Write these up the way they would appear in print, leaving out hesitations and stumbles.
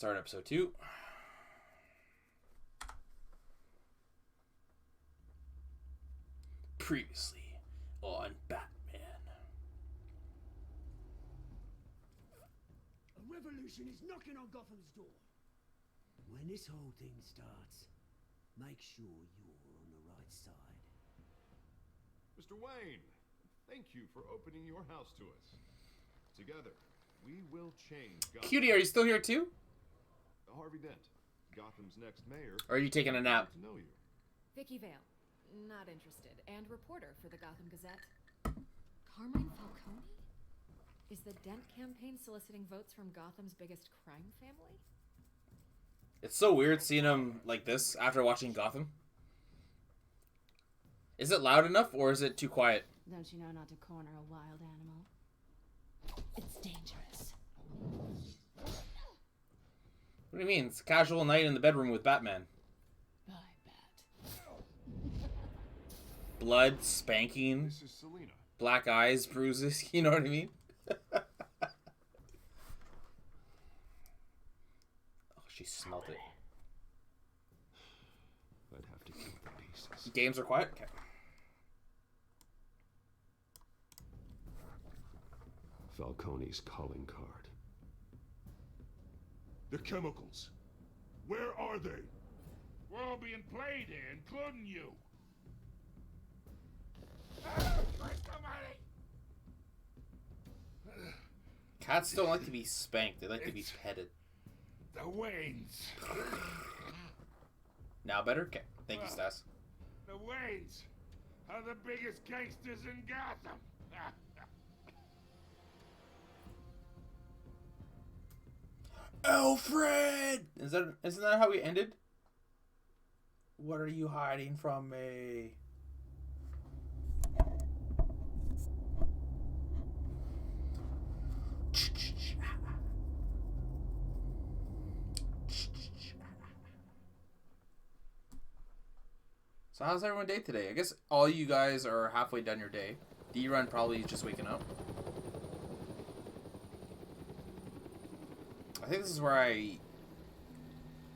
start episode 2. Previously on Batman. A revolution is knocking on Gotham's door. When this whole thing starts, make sure you're on the right side. Mr. Wayne, thank you for opening your house to us. Together, we will change Gotham. Cutie, are you still here too? Harvey Dent, Gotham's next mayor. Or are you taking a nap? To know you. Vicky Vale, not interested, and reporter for the Gotham Gazette. Carmine Falcone? Is the Dent campaign soliciting votes from Gotham's biggest crime family? It's so weird seeing him like this after watching Gotham. Is it loud enough or is it too quiet? Don't you know not to corner a wild animal? It's dangerous. What do you mean? It's a casual night in the bedroom with Batman. Bye, Bat. Blood, spanking, This is Selina. black eyes, bruises, you know what I mean? Oh, she smelt it. I'd have to keep the pieces. Games are quiet? Okay. Falcone's calling card. The chemicals. Where are they? We're all being played here, including you. Cats don't like to be spanked. They like to be petted. The Waynes. Now better? Okay. Thank you, Stas. The Waynes are the biggest gangsters in Gotham. Alfred! Isn't that how we ended? What are you hiding from me? So how's everyone day today? I guess all you guys are halfway done your day. D-Run probably is just waking up. I think this is where I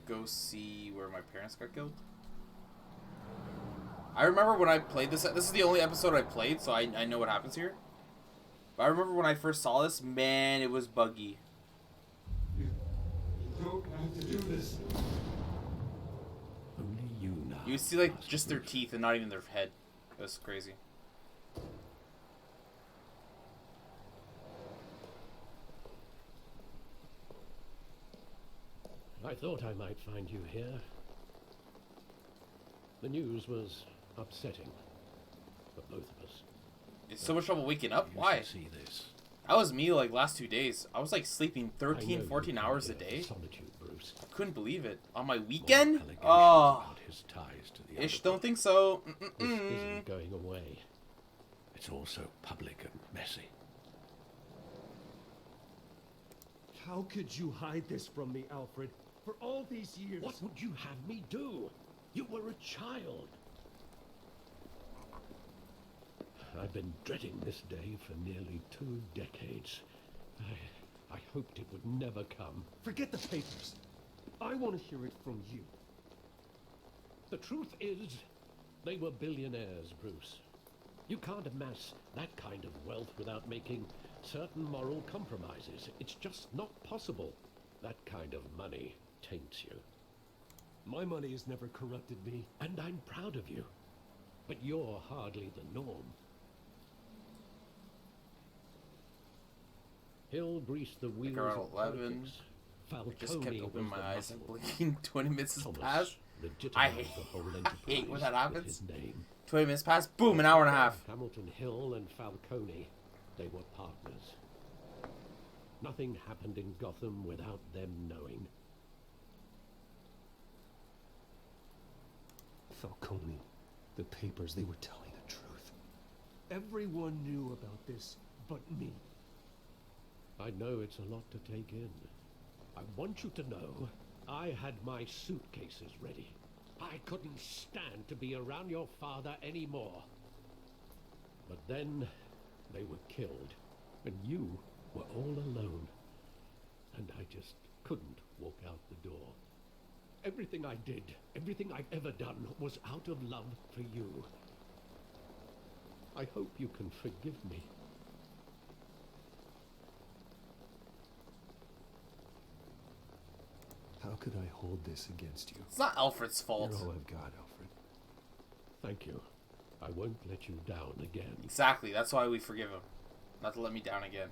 go see where my parents got killed. I remember when I played this. This is the only episode I played, so I know what happens here. But I remember when I first saw this, man, it was buggy. You don't have to do this. Only you know. You would see like just their teeth and not even their head. It was crazy. I thought I might find you here. The news was upsetting for both of us. It's so much trouble waking up. You Why? should see this. That was me like last 2 days. I was like sleeping I know 13, you 14 come hours a here for day. Solitude, Bruce. I couldn't believe it. On my More weekend? allegations Oh. about his ties to the Ish, other don't think so. This isn't going away. It's also public and messy. How could you hide this from me, Alfred? For all these years. What would you have me do? You were a child. I've been dreading this day for nearly 2 decades. I hoped it would never come. Forget the papers. I want to hear it from you. The truth is, they were billionaires, Bruce. You can't amass that kind of wealth without making certain moral compromises. It's just not possible. That kind of money taints you. My money has never corrupted me. And I'm proud of you. But you're hardly the norm. He'll grease the wheels around of 11, politics. Just kept Falcone opening was my the eyes and muscle. blinking. 20 minutes has Thomas passed. I legitimized hate, the whole I hate when that enterprise with happens. his name. 20 minutes passed. Boom, an hour and a half. Hamilton Hill and Falcone, they were partners. Nothing happened in Gotham without them knowing. Falcone, the papers, they were telling the truth. Everyone knew about this but me. I know it's a lot to take in. I want you to know I had my suitcases ready. I couldn't stand to be around your father anymore. But then they were killed, and you were all alone. And I just couldn't walk out Everything I did, everything I've ever done was out of love for you. I hope you can forgive me. How could I hold this against you? It's not Alfred's fault. You're all I've got, Alfred. Thank you. I won't let you down again. Exactly. That's why we forgive him. Not to let me down again.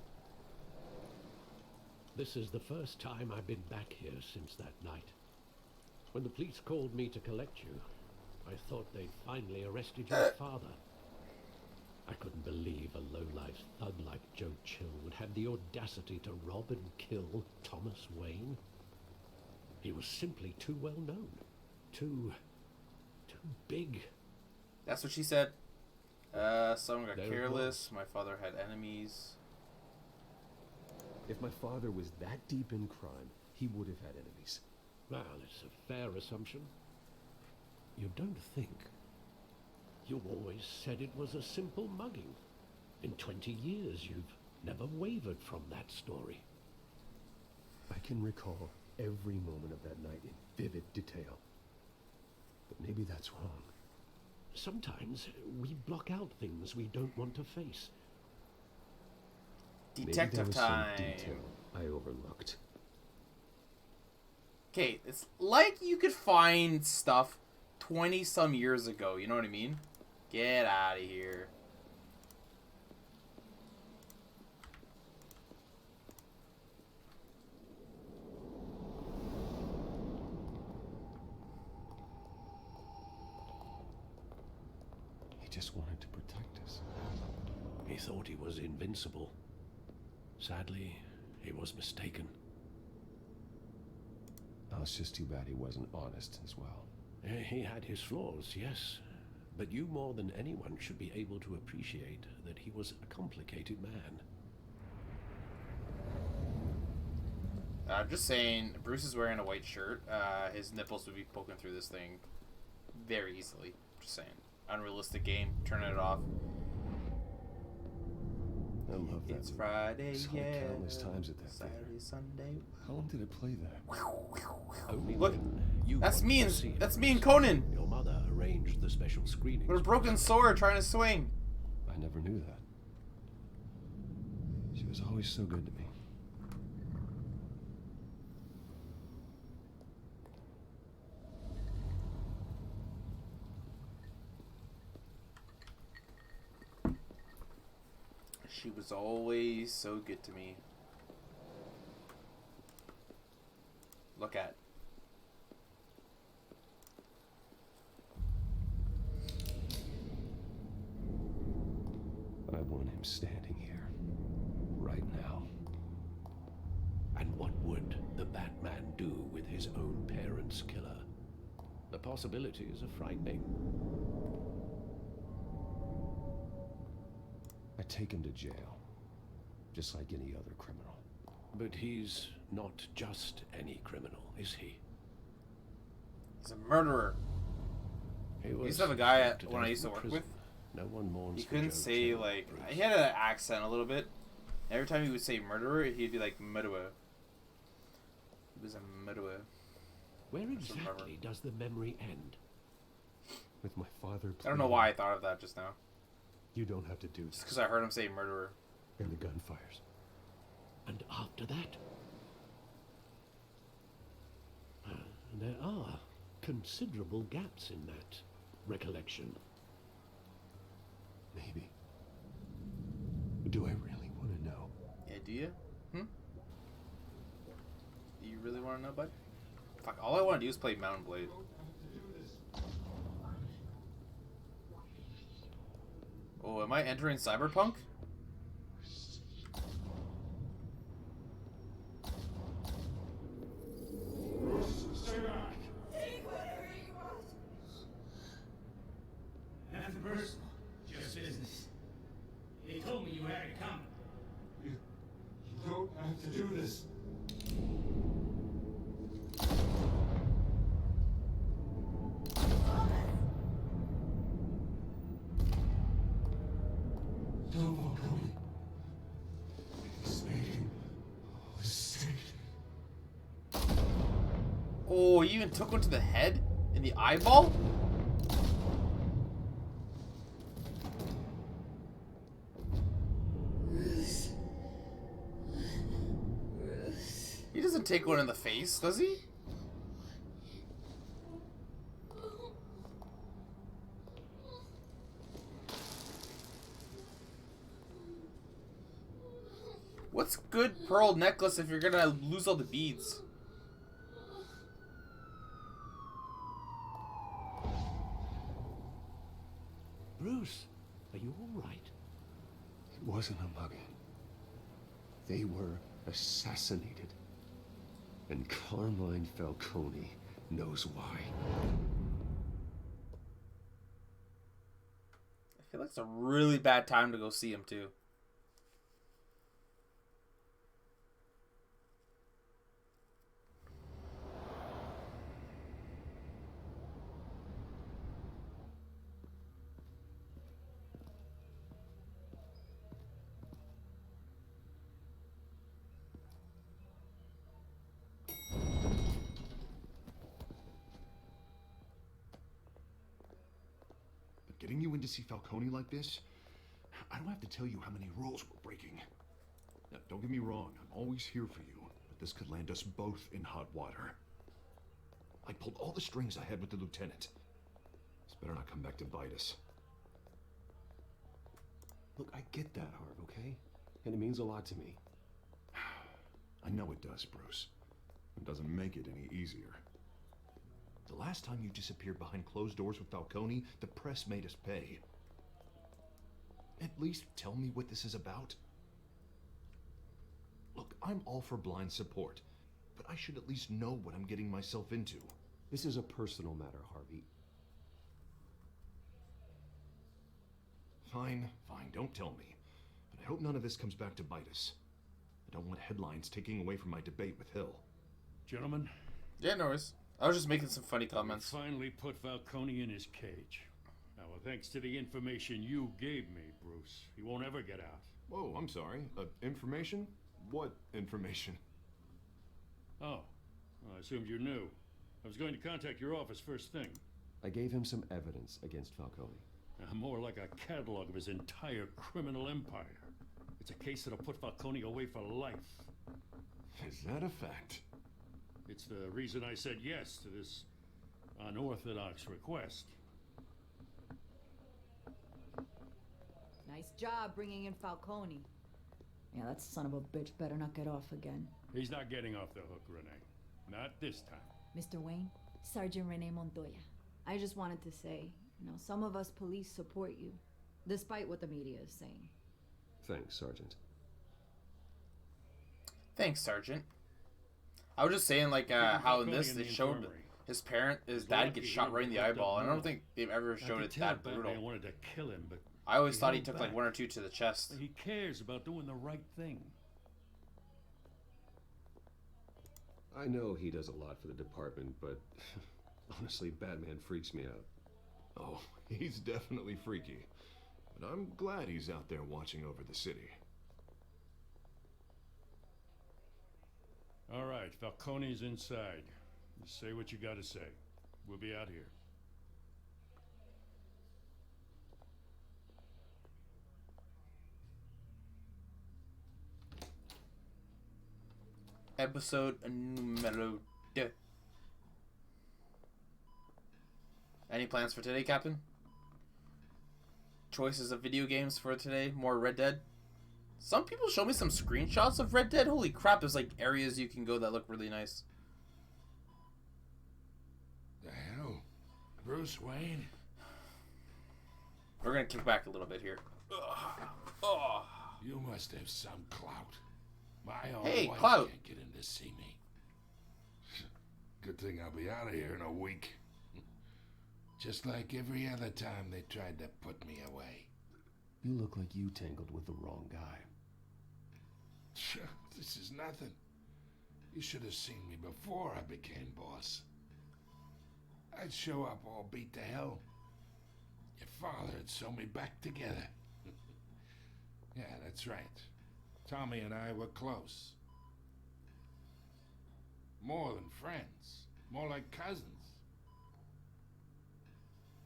This is the first time I've been back here since that night. When the police called me to collect you, I thought they'd finally arrested your father. I couldn't believe a low-life thug like Joe Chill would have the audacity to rob and kill Thomas Wayne. He was simply too well known. Too big. That's what she said. Someone got There it careless. My father had enemies. If my father was that deep in crime, he would have had enemies. Well, it's a fair assumption. You don't think? You always said it was a simple mugging. In 20 years, you've never wavered from that story. I can recall every moment of that night in vivid detail. But maybe that's wrong. Sometimes we block out things we don't want to face. Detective maybe there was time. some detail I overlooked. Okay, it's like you could find stuff 20-some years ago. You know what I mean? Get out of here. He just wanted to protect us. He thought he was invincible. Sadly, he was mistaken. Oh, it's just too bad he wasn't honest as well. He had his flaws, yes. But you more than anyone should be able to appreciate that he was a complicated man. I'm just saying, Bruce is wearing a white shirt. His nipples would be poking through this thing very easily. Just saying. Unrealistic game. Turning it off. I love that. It's movie. Friday, Saw yeah. it countless times at that Saturday, theater. Sunday. How long did it play there? Only Look, when you that's wanted me to and see it. that's me and Conan. Your mother arranged the special screenings. With a broken sword trying to swing. I never knew that. She was always so good to me. She was always so good to me. Look at. I want him standing here. Right now. And what would the Batman do with his own parents' killer? The possibilities are frightening. I take him to jail. Just like any other criminal. But he's not just any criminal, is he? He's a murderer. He used to have a guy put to when I death used to in work prison. with. No one mourns He for couldn't Joe say, Chill, like, Bruce. he had an accent a little bit. Every time he would say murderer, he'd be like, murderer. He was a murderer. Where remember. exactly does the memory end? With my father. I don't know why I thought of that just now. You don't have to do Just this. because I heard him say murderer. And the gun fires. And after that? There are considerable gaps in that recollection. Maybe. Do I really want to know? Yeah, do you? Do you really want to know, bud? Fuck, all I want to do is play Mountain Blade. Oh, am I entering Cyberpunk? Stay back. Nothing personal, just business. They told me you had it coming. You don't have to do this. Don't worry. Oh, he even took one to the head? In the eyeball? He doesn't take one in the face, does he? What's good pearl necklace if you're gonna lose all the beads? Bruce, are you all right? It wasn't a mugging. They were assassinated. And Carmine Falcone knows why. I feel like it's a really bad time to go see him, too. But getting you in to see Falcone like this, I don't have to tell you how many rules we're breaking. Now, don't get me wrong, I'm always here for you, but this could land us both in hot water. I pulled all the strings I had with the lieutenant. This better not come back to bite us. Look, I get that, Harv, okay? And it means a lot to me. I know it does, Bruce. It doesn't make it any easier. The last time you disappeared behind closed doors with Falcone, the press made us pay. At least tell me what this is about. Look, I'm all for blind support, but I should at least know what I'm getting myself into. This is a personal matter, Harvey. Fine, fine, don't tell me. But I hope none of this comes back to bite us. I don't want headlines taking away from my debate with Hill. Gentlemen, Yeah, no worries. I was just making some funny comments. finally put Falcone in his cage. Now, well, thanks to the information you gave me, Bruce, he won't ever get out. Whoa, I'm sorry. Information? What information? Oh, well, I assumed you knew. I was going to contact your office first thing. I gave him some evidence against Falcone. More like a catalog of his entire criminal empire. It's a case that'll put Falcone away for life. Is that a fact? It's the reason I said yes to this unorthodox request. Nice job bringing in Falcone. Yeah, that son of a bitch better not get off again. He's not getting off the hook, Renee. Not this time. Mr. Wayne, Sergeant Rene Montoya. I just wanted to say, some of us police support you, despite what the media is saying. Thanks, Sergeant. Thanks, Sergeant. I was just saying, like, how in this they showed his dad gets shot right in the eyeball. And I don't think they've ever showed it that brutal. I wanted to kill him, but I always thought he took like one or two to the chest. he cares about doing the right thing. I know he does a lot for the department, but honestly, Batman freaks me out. Oh, he's definitely freaky. But I'm glad he's out there watching over the city. All right, Falcone's inside. You say what you gotta say. We'll be out here. Episode numero 2. Any plans for today, Captain? Choices of video games for today? More Red Dead? Some people show me some screenshots of Red Dead. Holy crap, there's like areas you can go that look really nice. The hell? Bruce Wayne? We're gonna kick back a little bit here. Ugh. Oh. You must have some clout. My own Hey, wife Clout. can't get in to see me. Good thing I'll be out of here in a week. Just like every other time they tried to put me away. You look like you tangled with the wrong guy. This is nothing. You should have seen me before I became boss. I'd show up all beat to hell. Your father would sew me back together. Yeah, that's right. Tommy and I were close. More than friends. More like cousins.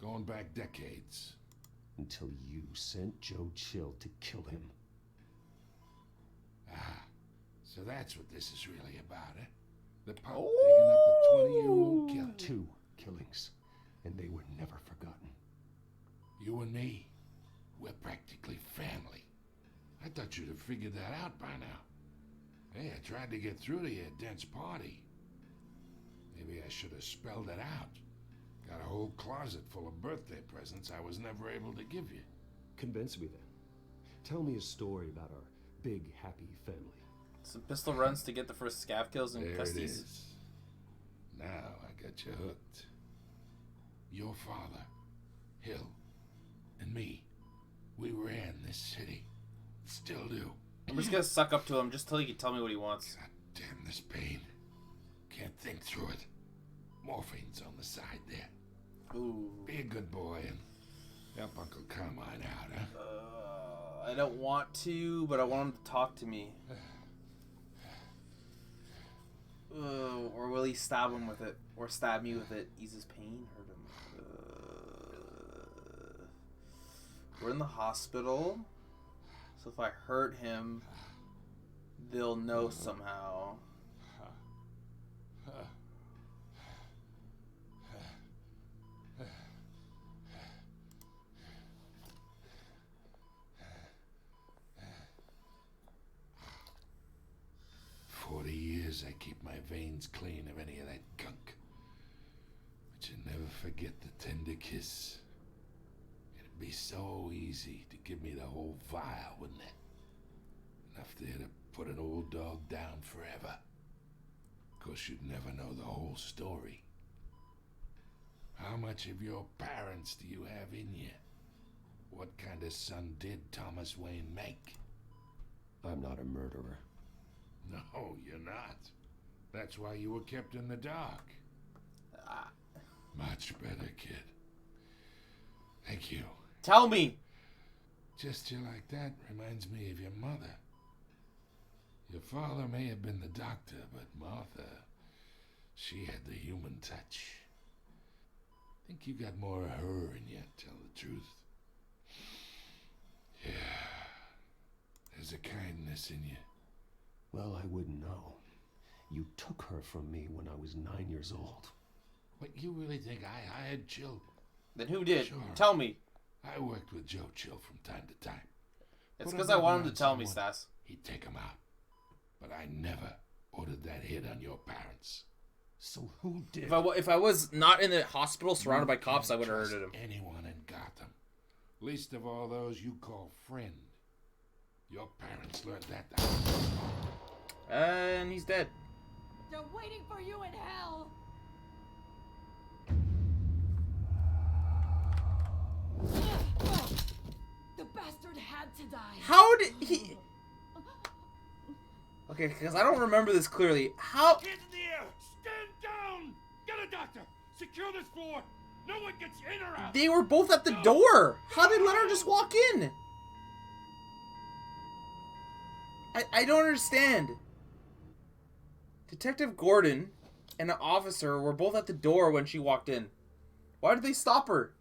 Going back decades. Until you sent Joe Chill to kill him. Ah, so that's what this is really about, eh? The punk digging up a 20-year-old killer. 2 killings, and they were never forgotten. You and me, we're practically family. I thought you'd have figured that out by now. Hey, I tried to get through to you at Dent's party. Maybe I should have spelled it out. Got a whole closet full of birthday presents I was never able to give you. Convince me then. Tell me a story about our big, happy family. Some pistol runs to get the first scav kills in There Custies. it is. Now I got you hooked. Your father, Hill, and me, we ran this city. Still do. I'm just gonna suck up to him just till he can tell me what he wants. God damn this pain. Can't think through it. Morphine's on the side there. Ooh. Be a good boy and help Uncle Carmine out, huh? I don't want to, but I want him to talk to me. Or will he stab him with it? Or stab me with it? Ease his pain? Hurt him? We're in the hospital. So if I hurt him, they'll know somehow. 40 years I keep my veins clean of any of that gunk. But you never forget the tender kiss. It'd be so easy to give me the whole vial, wouldn't it? Enough there to put an old dog down forever. Of course, you'd never know the whole story. How much of your parents do you have in you? What kind of son did Thomas Wayne make? I'm not a murderer. No, you're not. That's why you were kept in the dark. Much better, kid. Thank you. Tell me! Just you like that reminds me of your mother. Your father may have been the doctor, but Martha, she had the human touch. Think you got more of her in you, tell the truth. Yeah. There's a kindness in you. Well, I wouldn't know. You took her from me when I was 9 years old. What, you really think I hired Chill? Then who did? Sure. Tell me. I worked with Joe Chill from time to time. It's Put because a I button want him on to tell me, someone, Stas. He'd take him out. But I never ordered that hit on your parents. So who did? If I was not in the hospital surrounded by cops, I would have Trust hurted him. anyone in Gotham. Least of all those you call friend. Your parents learned that the hard way. And he's dead. They're waiting for you in hell. The bastard had to die. How did he... Okay, because I don't remember this clearly. How... Hands in the air! Stand down! Get a doctor! Secure this floor! No one gets in or out! They were both at the door! How did they let her just walk in? I don't understand. Detective Gordon and an officer were both at the door when she walked in. Why did they stop her?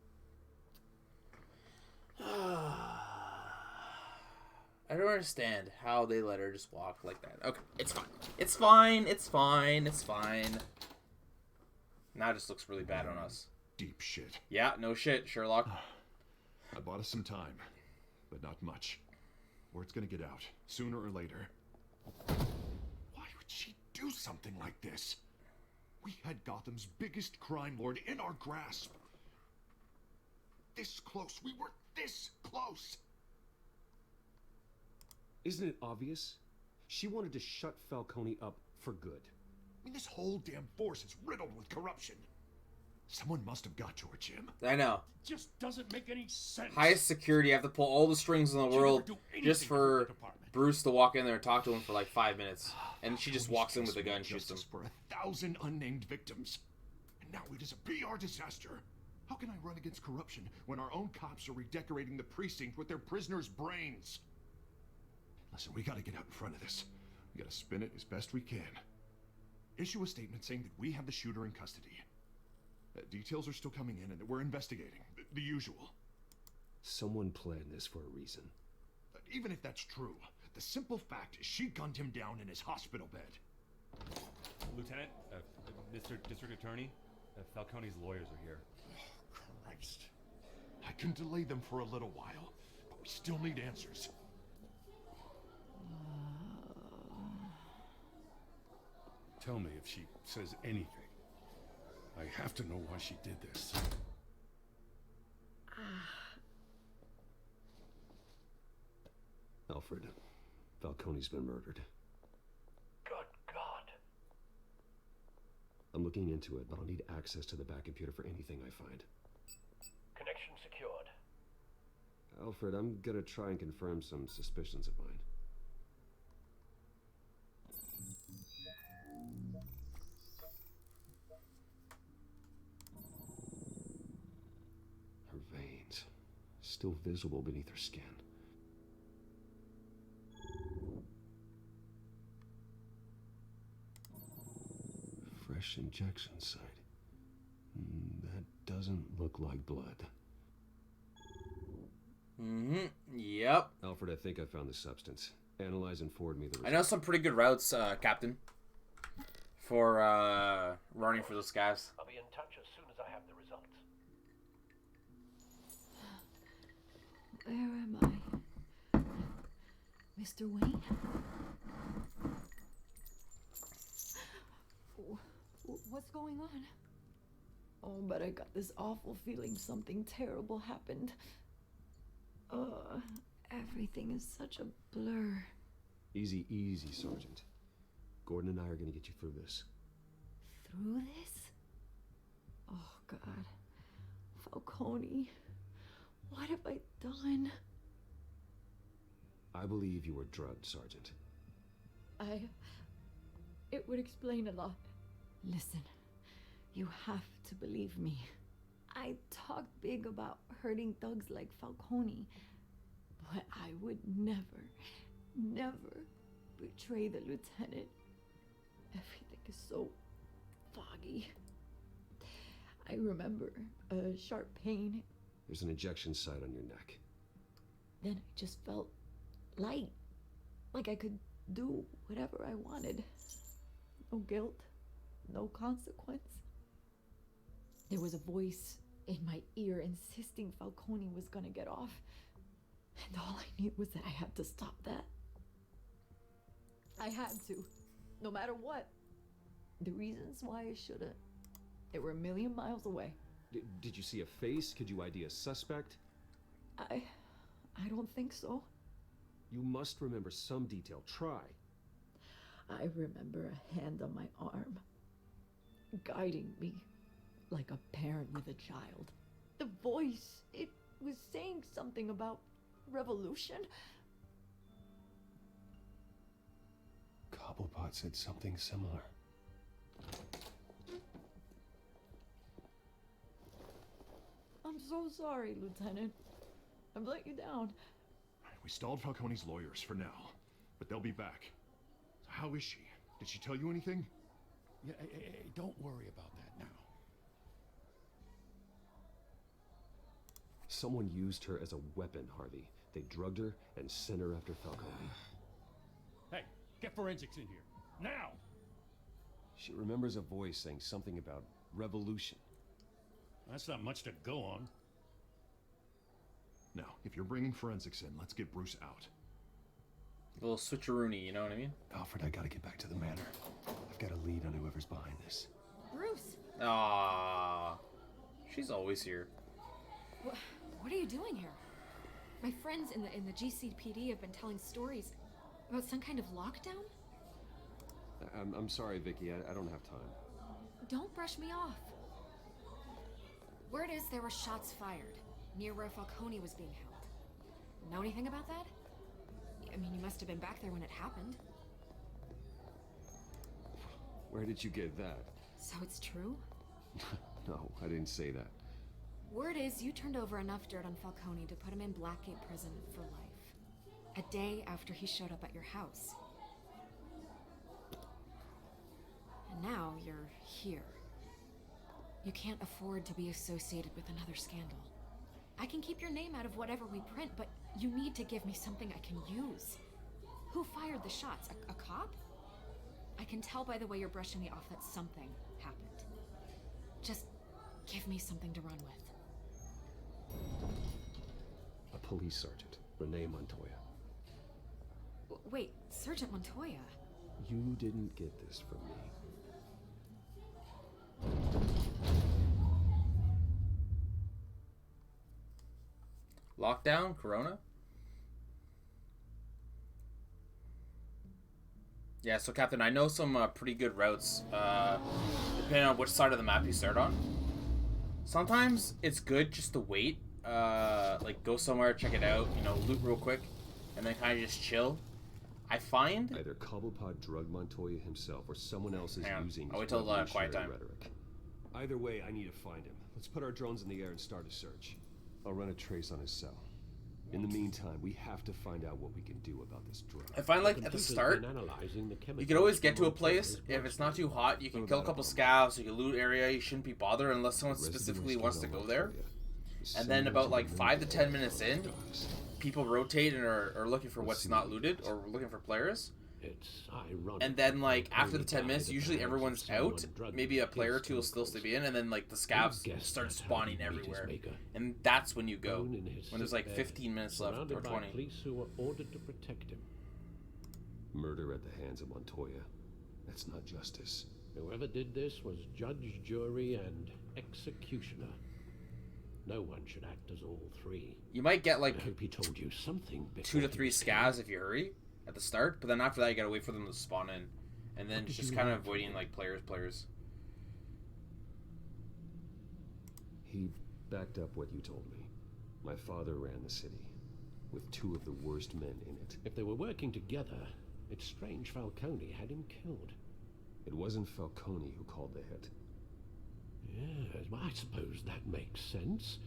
I don't understand how they let her just walk like that. Okay, it's fine. It's fine. It's fine. It's fine. Now it just looks really bad on us. Deep shit. Yeah, no shit, Sherlock. I bought us some time, but not much. Word's gonna get out, sooner or later. Why would she do something like this? We had Gotham's biggest crime lord in our grasp. This close. We were this close. Isn't it obvious? She wanted to shut Falcone up for good. I mean, this whole damn force is riddled with corruption. Someone must have got to her, Jim. I know. Just doesn't make any sense. Highest security, have to pull all the strings in the world do anything just to for the department. Bruce to walk in there and talk to him for like 5 minutes. And she just walks in with a gun and shoots him. Justice for 1,000 unnamed victims. And now it is a PR disaster. How can I run against corruption when our own cops are redecorating the precinct with their prisoners' brains? Listen, we gotta get out in front of this. We gotta spin it as best we can. Issue a statement saying that we have the shooter in custody. Details are still coming in and that we're investigating. The usual. Someone planned this for a reason. Even if that's true, the simple fact is she gunned him down in his hospital bed. Lieutenant, Mr. District Attorney, Falcone's lawyers are here. Oh, Christ. I can delay them for a little while, but we still need answers. Tell me if she says anything. I have to know why she did this. Alfred, Falcone's been murdered. Good God. I'm looking into it, but I'll need access to the back computer for anything I find. Connection secured. Alfred, I'm gonna try and confirm some suspicions of mine. Her veins, still visible beneath her skin. Fresh injection site. That doesn't look like blood. Yep. Alfred, I think I found the substance. Analyze and forward me the results. I know some pretty good routes, Captain, for running for those guys. I'll be in touch as soon as I have the results. Where am I? Mr. Wayne? What's going on? Oh, but I got this awful feeling something terrible happened. Everything is such a blur. Easy, easy, Sergeant. Gordon and I are gonna get you through this. Through this? Oh, God. Falcone. What have I done? I believe you were drugged, Sergeant. It would explain a lot. Listen, you have to believe me. I talked big about hurting thugs like Falcone, but I would never, never betray the lieutenant. Everything is so foggy. I remember a sharp pain. There's an injection site on your neck. Then I just felt light, like I could do whatever I wanted. No guilt, no consequence. There was a voice in my ear insisting Falcone was gonna get off. And all I knew was that I had to stop that. I had to, no matter what. The reasons why I shouldn't, they were a million miles away. Did you see a face? Could you ID a suspect? I don't think so. You must remember some detail. Try. I remember a hand on my arm, guiding me like a parent with a child. The voice, it was saying something about revolution. Cobblepot said something similar. I'm so sorry, Lieutenant. I've let you down. We stalled Falcone's lawyers for now, but they'll be back. How is she? Did she tell you anything? Yeah, hey, don't worry about that now. Someone used her as a weapon, Harvey. They drugged her and sent her after Falcone. Hey, get forensics in here. Now! She remembers a voice saying something about revolution. That's not much to go on. Now, if you're bringing forensics in, let's get Bruce out. A little switcheroony, you know what I mean? Alfred, I gotta get back to the manor. I've got a lead on whoever's behind this. Bruce! Ah, she's always here. What are you doing here? My friends in the GCPD have been telling stories about some kind of lockdown? I'm sorry, Vicky. I don't have time. Don't brush me off. Word is there were shots fired near where Falcone was being held. Know anything about that? I mean, you must have been back there when it happened. Where did you get that? So it's true? No, I didn't say that. Word is you turned over enough dirt on Falcone to put him in Blackgate Prison for life. A day after he showed up at your house. now you're here. You can't afford to be associated with another scandal. I can keep your name out of whatever we print, but you need to give me something I can use. Who fired the shots? A cop? I can tell by the way you're brushing me off that something happened. Just give me something to run with. A police sergeant, Renee Montoya. Wait, Sergeant Montoya? You didn't get this from me. Lockdown? Corona? Yeah, so Captain, I know some pretty good routes, depending on which side of the map you start on. Sometimes it's good just to wait, like go somewhere, check it out, you know, loot real quick, and then kind of just chill. I find... Either Cobblepot drugged Montoya himself or someone else is using I'll wait till quiet time. rhetoric. Either way, I need to find him. Let's put our drones in the air and start a search. I'll run a trace on his cell. In the meantime, we have to find out what we can do about this drug. I find, like, at the start, you can always get to a place. If it's not too hot, you can kill a couple scavs, you can loot area, you shouldn't be bothered unless someone specifically wants to go there. And then about, like, 5 to 10 minutes in, people rotate and are looking for what's not looted, or looking for players. And then, like, after the 10 minutes, usually everyone's out. Maybe a player or two will still be in, and then, like, the scavs start spawning everywhere. And that's when you go. When there's, like, 15 minutes left, or 20. Police who were ordered to protect him. Murder at the hands of Montoya. That's not justice. Whoever did this was judge, jury, and executioner. No one should act as all three. You might get, like, I hope he told you something 2 to 3 scavs if you hurry at the start, but then after that you gotta wait for them to spawn in, and then just kind of avoiding like players. He backed up what you told me. My father ran the city, with 2 of the worst men in it. If they were working together, it's strange Falcone had him killed. It wasn't Falcone who called the hit. Yes, well, I suppose that makes sense.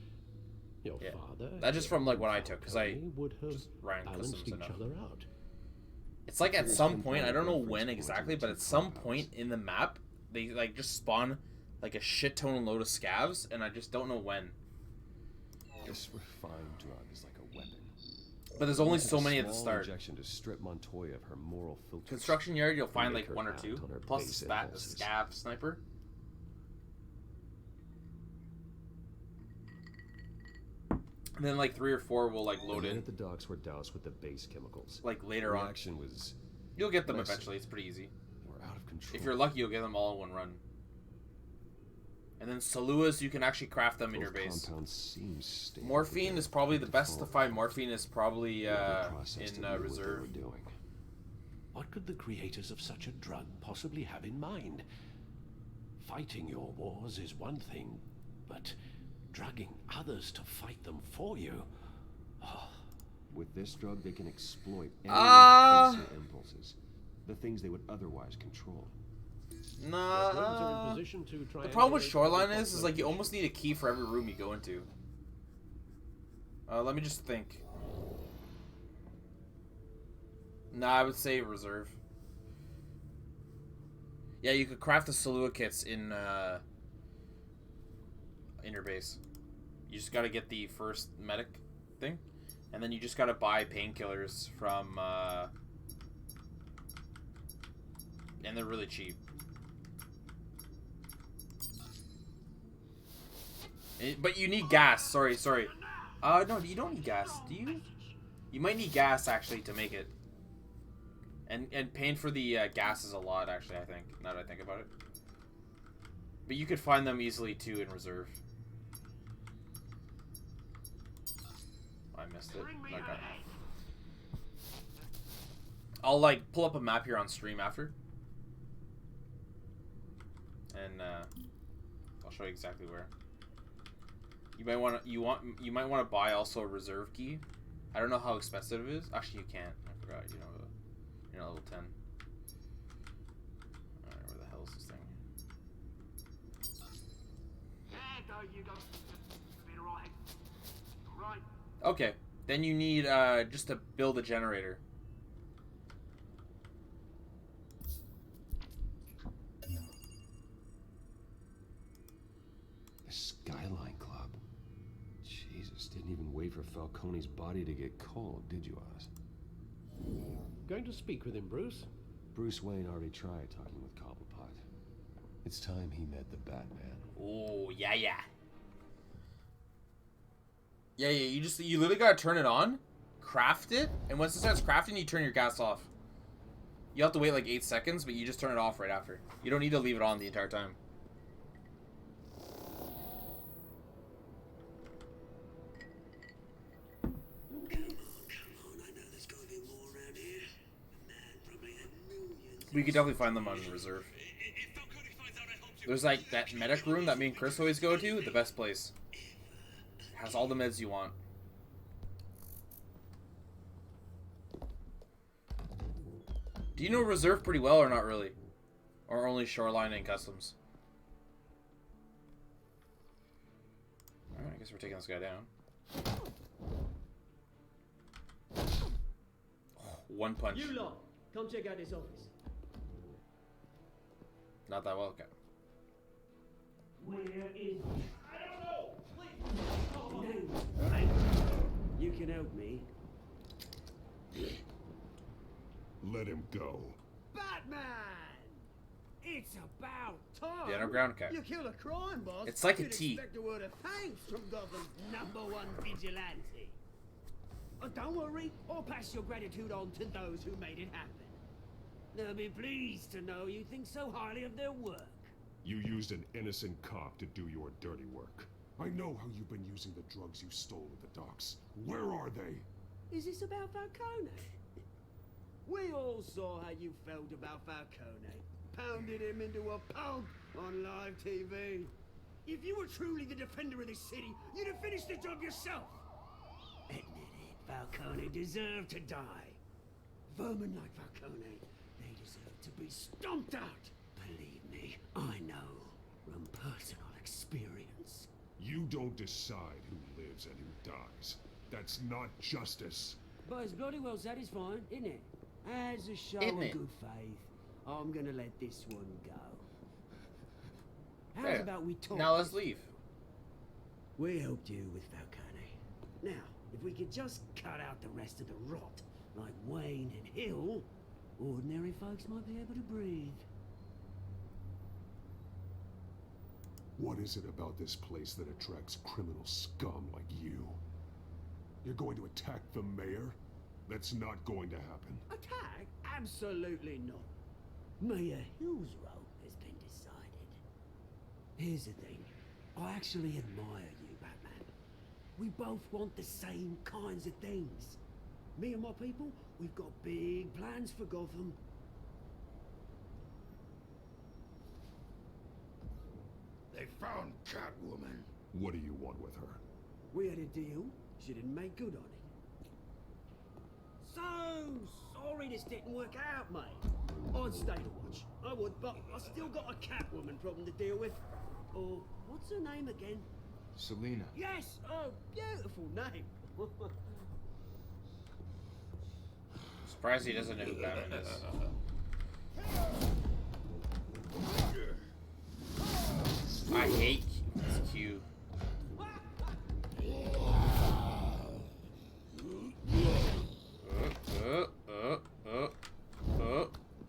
Your father... That's just from like what I took, because I would have just ran balanced customs each enough. other out. It's like at some point, I don't know when exactly, but at some point in the map, they like just spawn like a shit ton load of scavs, and I just don't know when. This refined drug is like a weapon. But there's only so many at the Small start. injection to strip Montoya of her moral filters. Construction yard, you'll find Make like her 1 or act 2, on her plus base that impulses. scav sniper. And then like 3 or 4 will like load in. At the docks were doused with the base chemicals. Like later on. Reaction was... You'll get them eventually. It's pretty easy. We're out of control. If you're lucky, you'll get them all in one run. And then Saluas, you can actually craft them in your base. Morphine is probably the best to find. Morphine is probably in reserve. What could the creators of such a drug possibly have in mind? Fighting your wars is one thing, but drugging others to fight them for you... Oh. With this drug, they can exploit any baser impulses. The things they would otherwise control. Nah. The problem with Shoreline is like you almost need a key for every room you go into. Let me just think. Nah, I would say reserve. Yeah, you could craft the Salua kits in your base. You just gotta get the first medic thing, and then you just gotta buy painkillers from, and they're really cheap. But you need gas. Sorry. No, you don't need gas. Do you? You might need gas, actually, to make it. And paying for the gas is a lot, actually, I think, now that I think about it. But you could find them easily, too, in reserve. I missed it. Okay. I'll, like, pull up a map here on stream after. And, I'll show you exactly where. You might want to you might want to buy also a reserve key. I don't know how expensive it is. Actually, you can't. I forgot. You know, you're not level 10. Alright, where the hell is this thing? Okay, then you need just to build a generator. A Skyline Club. Jesus, didn't even wait for Falcone's body to get cold, did you, Oz? Going to speak with him, Bruce? Bruce Wayne already tried talking with Cobblepot. It's time he met the Batman. Oh, yeah. Yeah, you literally gotta turn it on, craft it, and once it starts crafting, you turn your gas off. You have to wait like 8 seconds, but you just turn it off right after. You don't need to leave it on the entire time. We could definitely find them on reserve. There's like that medic room that me and Chris always go to, the best place. Has all the meds you want. Do you know reserve pretty well or not really? Or only shoreline and customs? Alright, I guess we're taking this guy down. Oh, one punch. You lot, come check out this office. Not that well, okay. Where is... I don't know! Please! Oh. You can help me. Let him go. Batman! It's about time. The underground cat. You kill a crime boss. It's like a you'd T. Expect a word of thanks from Gotham's #1 vigilante. Oh, don't worry, I'll pass your gratitude on to those who made it happen. They'll be pleased to know you think so highly of their work. You used an innocent cop to do your dirty work. I know how you've been using the drugs you stole at the docks. Where are they? Is this about Falcone? We all saw how you felt about Falcone. Pounded him into a pulp on live TV. If you were truly the defender of this city, you'd have finished the job yourself. Admit it, Falcone deserved to die. Vermin like Falcone, they deserve to be stomped out. Believe me, I know from personal experience. You don't decide who lives and who dies. That's not justice. But it's bloody well satisfying, isn't it? As a show Isn't of it? good faith, I'm gonna let this one go. How's Fair. about we talk? Now let's leave. We helped you with Falcone. Now, if we could just cut out the rest of the rot, like Wayne and Hill, ordinary folks might be able to breathe. What is it about this place that attracts criminal scum like you? You're going to attack the mayor? That's not going to happen. Attack? Absolutely not. Mayor Hill's role has been decided. Here's the thing. I actually admire you, Batman. We both want the same kinds of things. Me and my people, we've got big plans for Gotham. They found Catwoman. What do you want with her? We had a deal. She didn't make good on it. So sorry this didn't work out, mate. I'd stay to watch. I would, but I still got a Catwoman problem to deal with. Or, what's her name again? Selina. Yes! Oh, beautiful name. Surprised he doesn't know who Batman is. I hate this Q.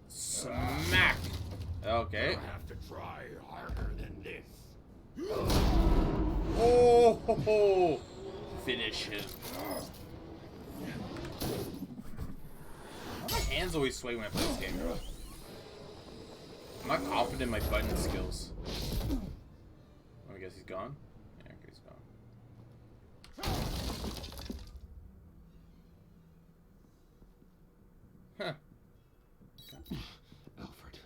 Smack. Okay. You'll have to try harder than this. Oh, ho, ho. Finish him. My hands always sway when I play this game. I'm not confident in my button skills. Oh, I guess he's gone. Yeah, okay, he's gone. Huh. Alfred,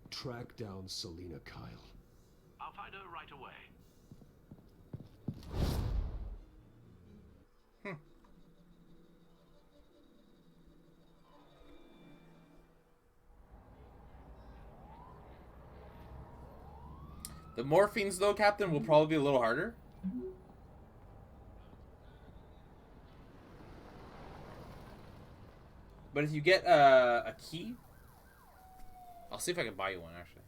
track down Selina Kyle. I'll find her right away. The morphines, though, Captain, will probably be a little harder. But if you get a key, I'll see if I can buy you one, actually.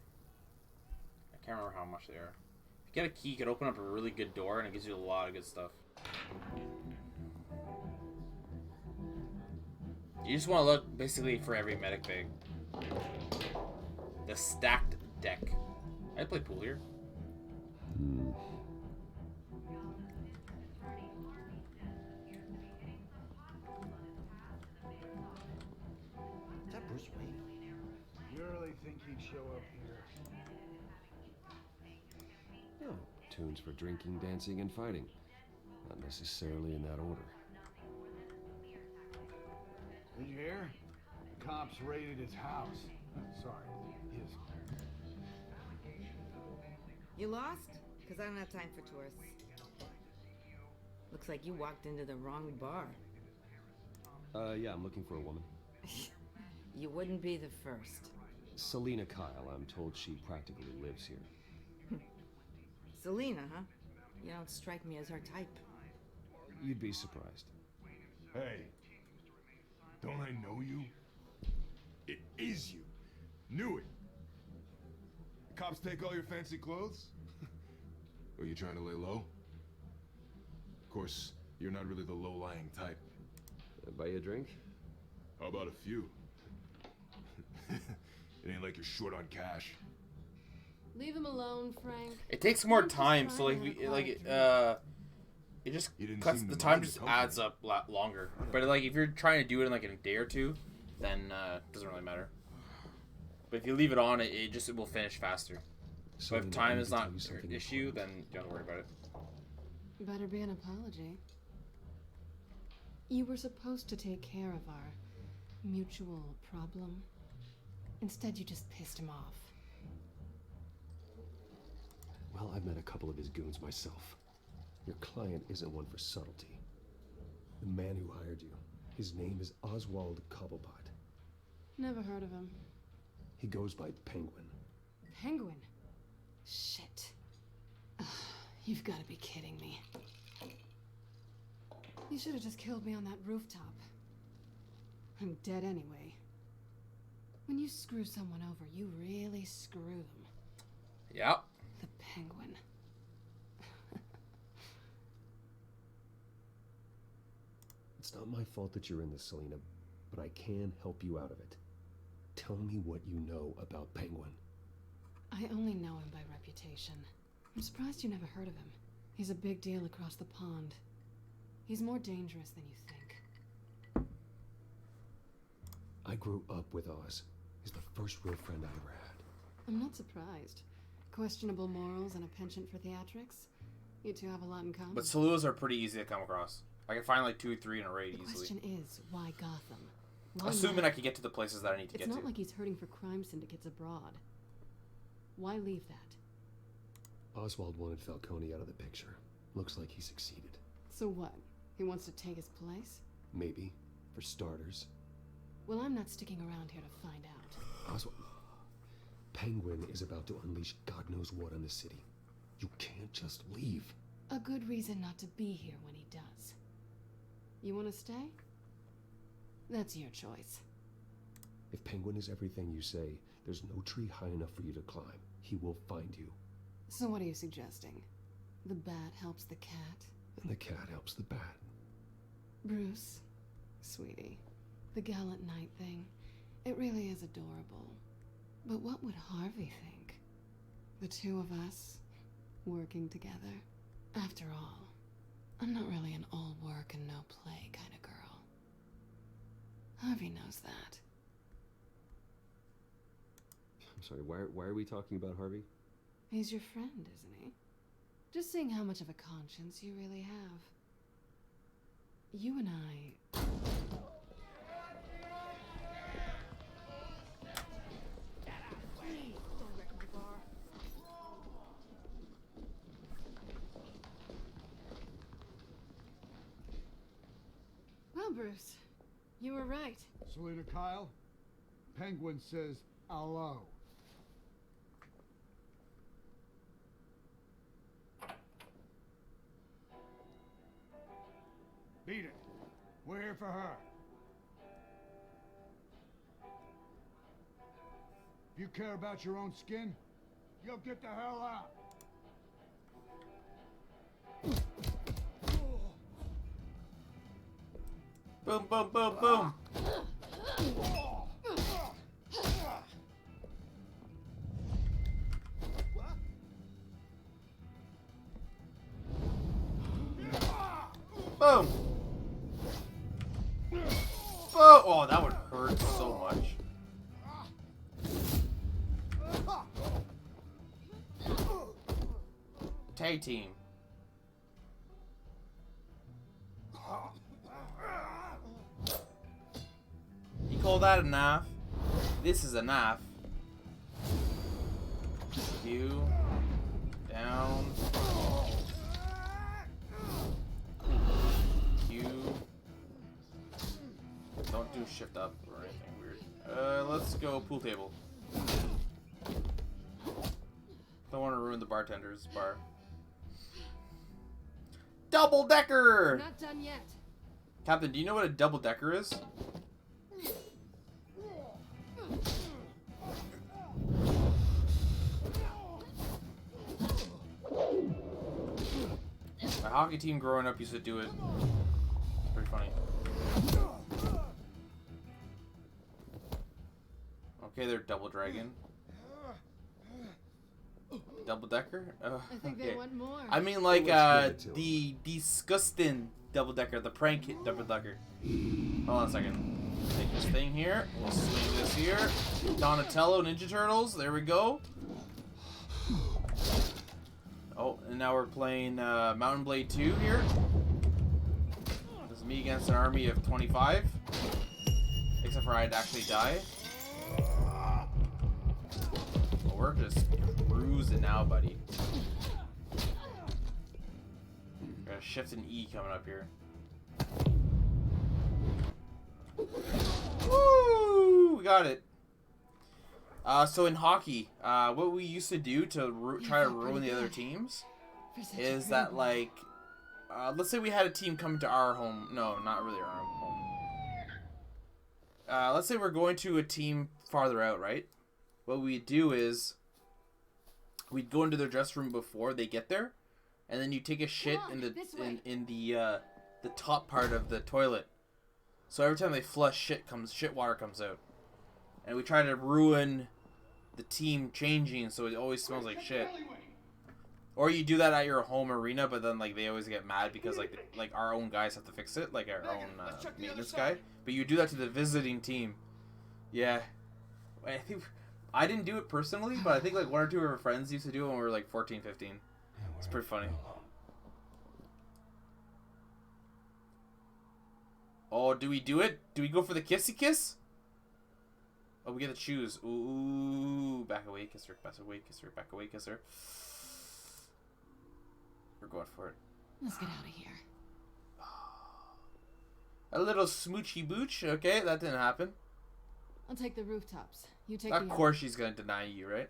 I can't remember how much they are. Get a key, you can open up a really good door, and it gives you a lot of good stuff. You just want to look basically for every medic bag. The stacked deck. I'd play pool here. Is that Bruce Wayne? You really think he'd show up here? Oh, tunes for drinking, dancing, and fighting. Not necessarily in that order. Did you hear? The cops raided his house. Sorry, his. You lost? Because I don't have time for tourists. Looks like you walked into the wrong bar. Yeah, I'm looking for a woman. You wouldn't be the first. Selina Kyle, I'm told she practically lives here. Selina, huh? You don't strike me as her type. You'd be surprised. Hey, don't I know you? It is you. Knew it. The cops take all your fancy clothes? Are you trying to lay low? Of course, you're not really the low-lying type. Buy you a drink? How about a few? It ain't like you're short on cash. Leave him alone, Frank. It takes more time, so it just cuts, the time just adds up a lot longer. But like if you're trying to do it in like in a day or two, then it doesn't really matter. But if you leave it on, it will finish faster. So if time is not an issue, then you don't have to worry about it. Better be an apology. You were supposed to take care of our mutual problem. Instead, you just pissed him off. Well, I've met a couple of his goons myself. Your client isn't one for subtlety. The man who hired you, his name is Oswald Cobblepot. Never heard of him. He goes by Penguin. Penguin? Shit. Ugh, you've got to be kidding me. You should have just killed me on that rooftop. I'm dead anyway. When you screw someone over, you really screw them. Yep. The Penguin. It's not my fault that you're in this, Selina, but I can help you out of it. Tell me what you know about Penguin. I only know him by reputation. I'm surprised you never heard of him. He's a big deal across the pond. He's more dangerous than you think. I grew up with Oz. He's the first real friend I ever had. I'm not surprised. Questionable morals and a penchant for theatrics. You two have a lot in common. But saloons are pretty easy to come across. I can find like 2 or 3 in a raid easily. The question is, why Gotham? Why Assuming not? I can get to the places that I need to get to. It's not like he's hurting for crime syndicates abroad. Why leave that? Oswald wanted Falcone out of the picture. Looks like he succeeded. So what? He wants to take his place? Maybe. For starters. Well, I'm not sticking around here to find out. Oswald... Penguin is about to unleash God knows what on the city. You can't just leave. A good reason not to be here when he does. You want to stay? That's your choice. If Penguin is everything you say, there's no tree high enough for you to climb. He will find you. So what are you suggesting? The bat helps the cat? And the cat helps the bat. Bruce, sweetie, the gallant knight thing, it really is adorable. But what would Harvey think? The two of us, working together? After all, I'm not really an all work and no play kind of girl. Harvey knows that. I'm sorry, why are we talking about Harvey? He's your friend, isn't he? Just seeing how much of a conscience you really have. You and I... Well, Bruce, you were right. Selina Kyle, Penguin says hello. Beat it. We're here for her. If you care about your own skin, you'll get the hell out. Boom, boom, boom, boom. Boom. Oh, that would hurt so much. Tag team. You call that enough? This is enough. You down. You don't do shift up or anything weird. Let's go pool table. Don't want to ruin the bartender's bar. Double decker! Not done yet. Captain, do you know what a double decker is? My hockey team growing up used to do it. It's pretty funny. Okay, they're double dragon. Double decker? I think okay. they want more. I mean, like, the disgusting double decker, the prank hit double decker. Hold on a second. Take this thing here. We'll swing this here. Donatello Ninja Turtles. There we go. Oh, and now we're playing Mountain Blade 2 here. This is me against an army of 25. Except for I'd actually die. Well, we're just cruising now, buddy. Got a shift and E coming up here. Woo! We got it. So in hockey, what we used to do to try to ruin the other teams is that, like, let's say we had a team come to our home. No, not really our home. Let's say we're going to a team farther out, right? What we'd do is we'd go into their dressing room before they get there, and then you take a shit in the top part of the toilet. So every time they flush, shit water comes out. And we try to ruin the team changing so it always smells like shit. Or you do that at your home arena, but then like they always get mad because like our own guys have to fix it, like our own maintenance guy. But you do that to the visiting team. Yeah, I think I didn't do it personally, but I think like one or two of our friends used to do it when we were like 14, 15. It's pretty funny. Oh, do we do it? Do we go for the kissy kiss? Oh, we get to choose. Ooh, back away, kisser, back away, kisser, back away, kisser. We're going for it. Let's get out of here. A little smoochy booch. Okay, that didn't happen. I'll take the rooftops. You take Of course she's gonna deny you, right?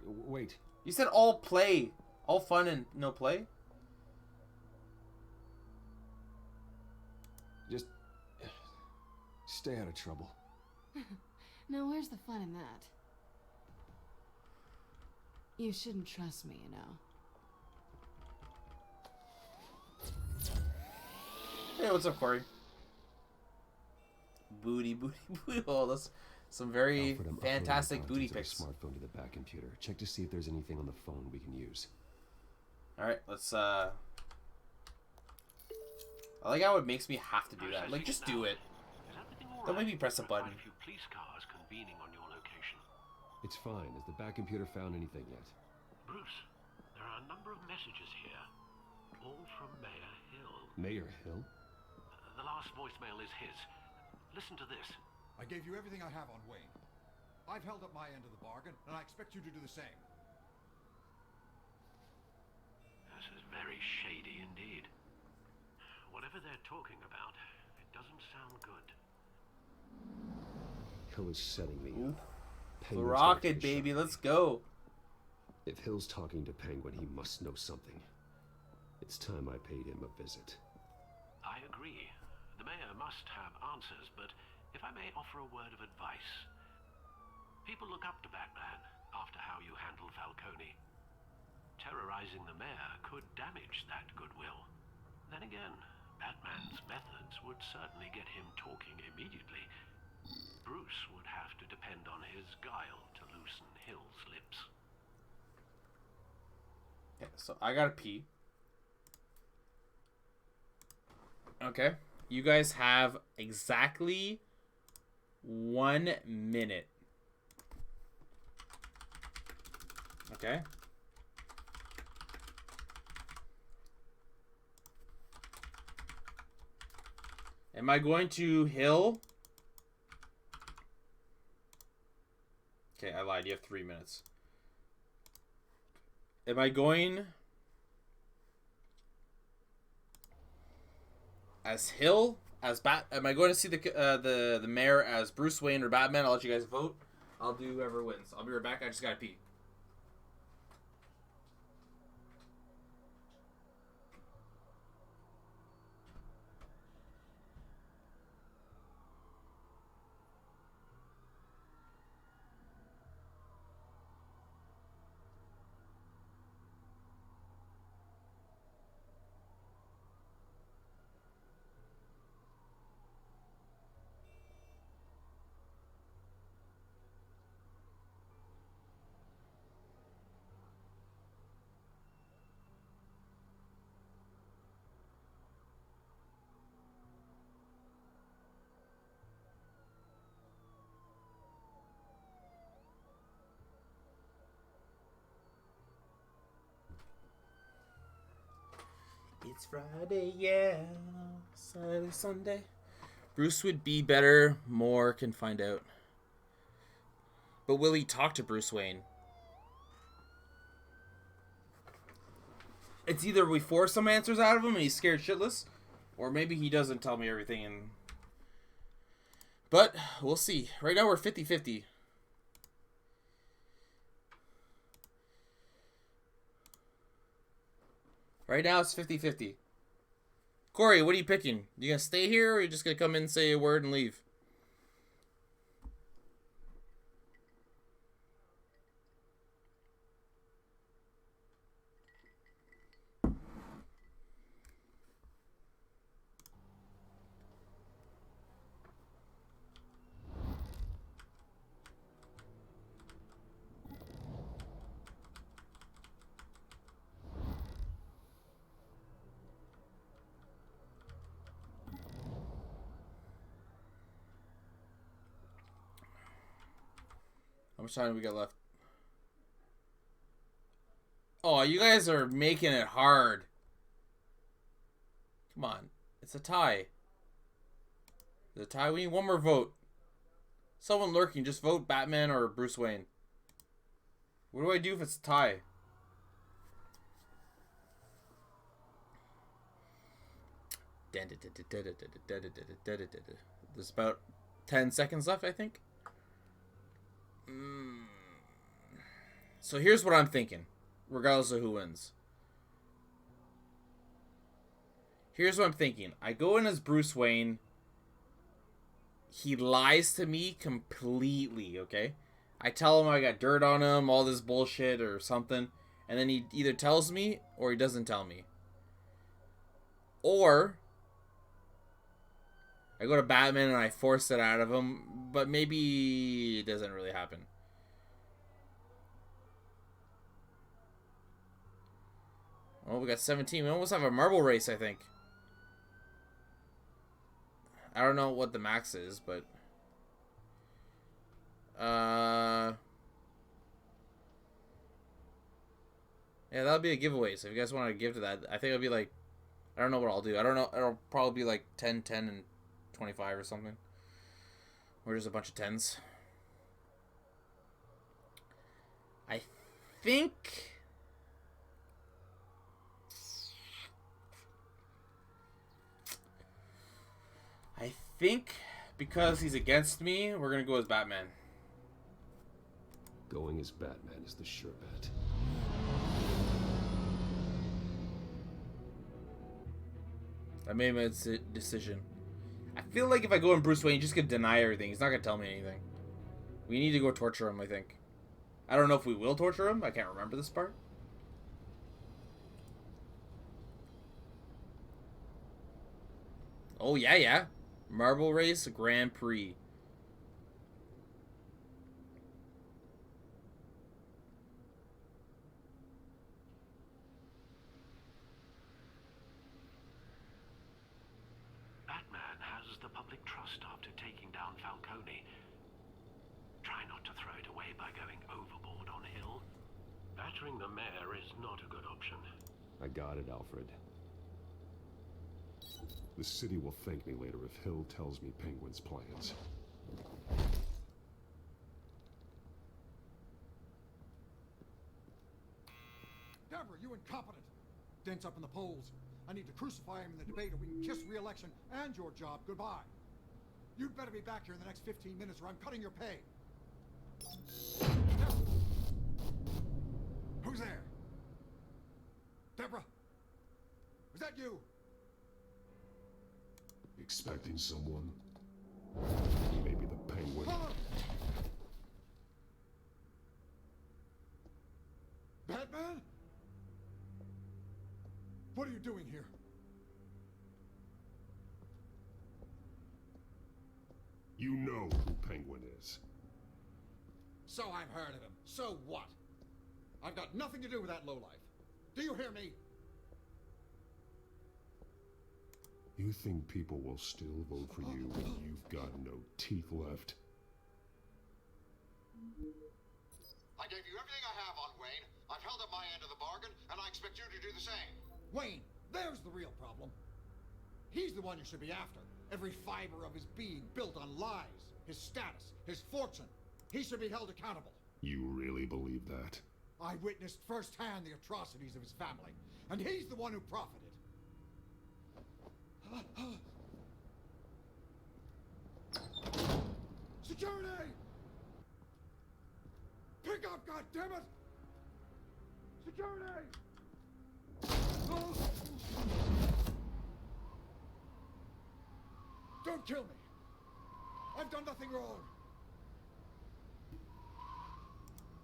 Wait. You said all play. All fun and no play? Just stay out of trouble. Now, where's the fun in that? You shouldn't trust me, you know. Hey, what's up, Corey? Booty, booty, booty. Oh, that's some very Alfred, I'm fantastic uploading booty content pics. to the smartphone to the back computer. Check to see if there's anything on the phone we can use. Alright, let's, I like how it makes me have to do that. Like, just do it. Don't make me press a button. Police cars convening on your location. It's fine. Has the back computer found anything yet? Bruce, there are a number of messages here, all from Mayor Hill. Mayor Hill? The last voicemail is his. Listen to this. I gave you everything I have on Wayne. I've held up my end of the bargain, and I expect you to do the same. This is very shady indeed. Whatever they're talking about, it doesn't sound good. Hill is setting me up. The rocket, baby, let's go. If Hill's talking to Penguin, he must know something. It's time I paid him a visit. I agree. The mayor must have answers, but if I may offer a word of advice. People look up to Batman after how you handled Falcone. Terrorizing the mayor could damage that goodwill. Then again, Batman's methods would certainly get him talking immediately. Bruce would have to depend on his guile to loosen Hill's lips. Okay, so I gotta pee. Okay. You guys have exactly 1 minute. Okay. Am I going to Hill? Okay, I lied. You have 3 minutes. Am I going as Hill? Am I going to see the mayor as Bruce Wayne or Batman? I'll let you guys vote. I'll do whoever wins. I'll be right back. I just gotta pee. It's Friday, yeah. Saturday, Sunday. Bruce would be better. More can find out. But will he talk to Bruce Wayne? It's either we force some answers out of him and he's scared shitless, or maybe he doesn't tell me everything. But we'll see. Right now we're 50-50. Right now it's 50-50. Corey, what are you picking? You gonna stay here, or are you just gonna come in, say a word, and leave? How much time do we got left? Oh, you guys are making it hard. Come on. It's a tie. It's a tie. We need one more vote. Someone lurking. Just vote Batman or Bruce Wayne. What do I do if it's a tie? There's about 10 seconds left, I think. So here's what I'm thinking, regardless of who wins. Here's what I'm thinking. I go in as Bruce Wayne. He lies to me completely, okay? I tell him I got dirt on him, all this bullshit or something, and then he either tells me or he doesn't tell me. Or I go to Batman and I force it out of him, but maybe it doesn't really happen. Oh, we got 17. We almost have a marble race, I think. I don't know what the max is, but... Yeah, that'll be a giveaway. So if you guys want to give to that, I think it'll be like... I don't know what I'll do. I don't know. It'll probably be like 10, 10, and 25 or something. Or just a bunch of 10s. I think... because he's against me, we're gonna go as Batman. Going as Batman is the sure bet. I made my decision. I feel like if I go in Bruce Wayne, he's just gonna deny everything. He's not gonna tell me anything. We need to go torture him, I think. I don't know if we will torture him. I can't remember this part. Oh, yeah. Marble Race Grand Prix. Batman has the public trust after taking down Falcone. Try not to throw it away by going overboard on Hill. Battering the mayor is not a good option. I got it, Alfred. The city will thank me later if Hill tells me Penguin's plans. Deborah, you incompetent! Dent's up in the polls. I need to crucify him in the debate or we can kiss re-election and your job goodbye. You'd better be back here in the next 15 minutes or I'm cutting your pay. Deborah. Who's there? Deborah? Is that you? Expecting someone? Maybe the Penguin. Batman? What are you doing here? You know who Penguin is. So I've heard of him. So what? I've got nothing to do with that lowlife. Do you hear me? You think people will still vote for you when you've got no teeth left? I gave you everything I have on Wayne. I've held up my end of the bargain, and I expect you to do the same. Wayne, there's the real problem. He's the one you should be after. Every fiber of his being built on lies, his status, his fortune. He should be held accountable. You really believe that? I witnessed firsthand the atrocities of his family, and he's the one who profited. Security! Pick up, goddammit! Security! Don't kill me! I've done nothing wrong!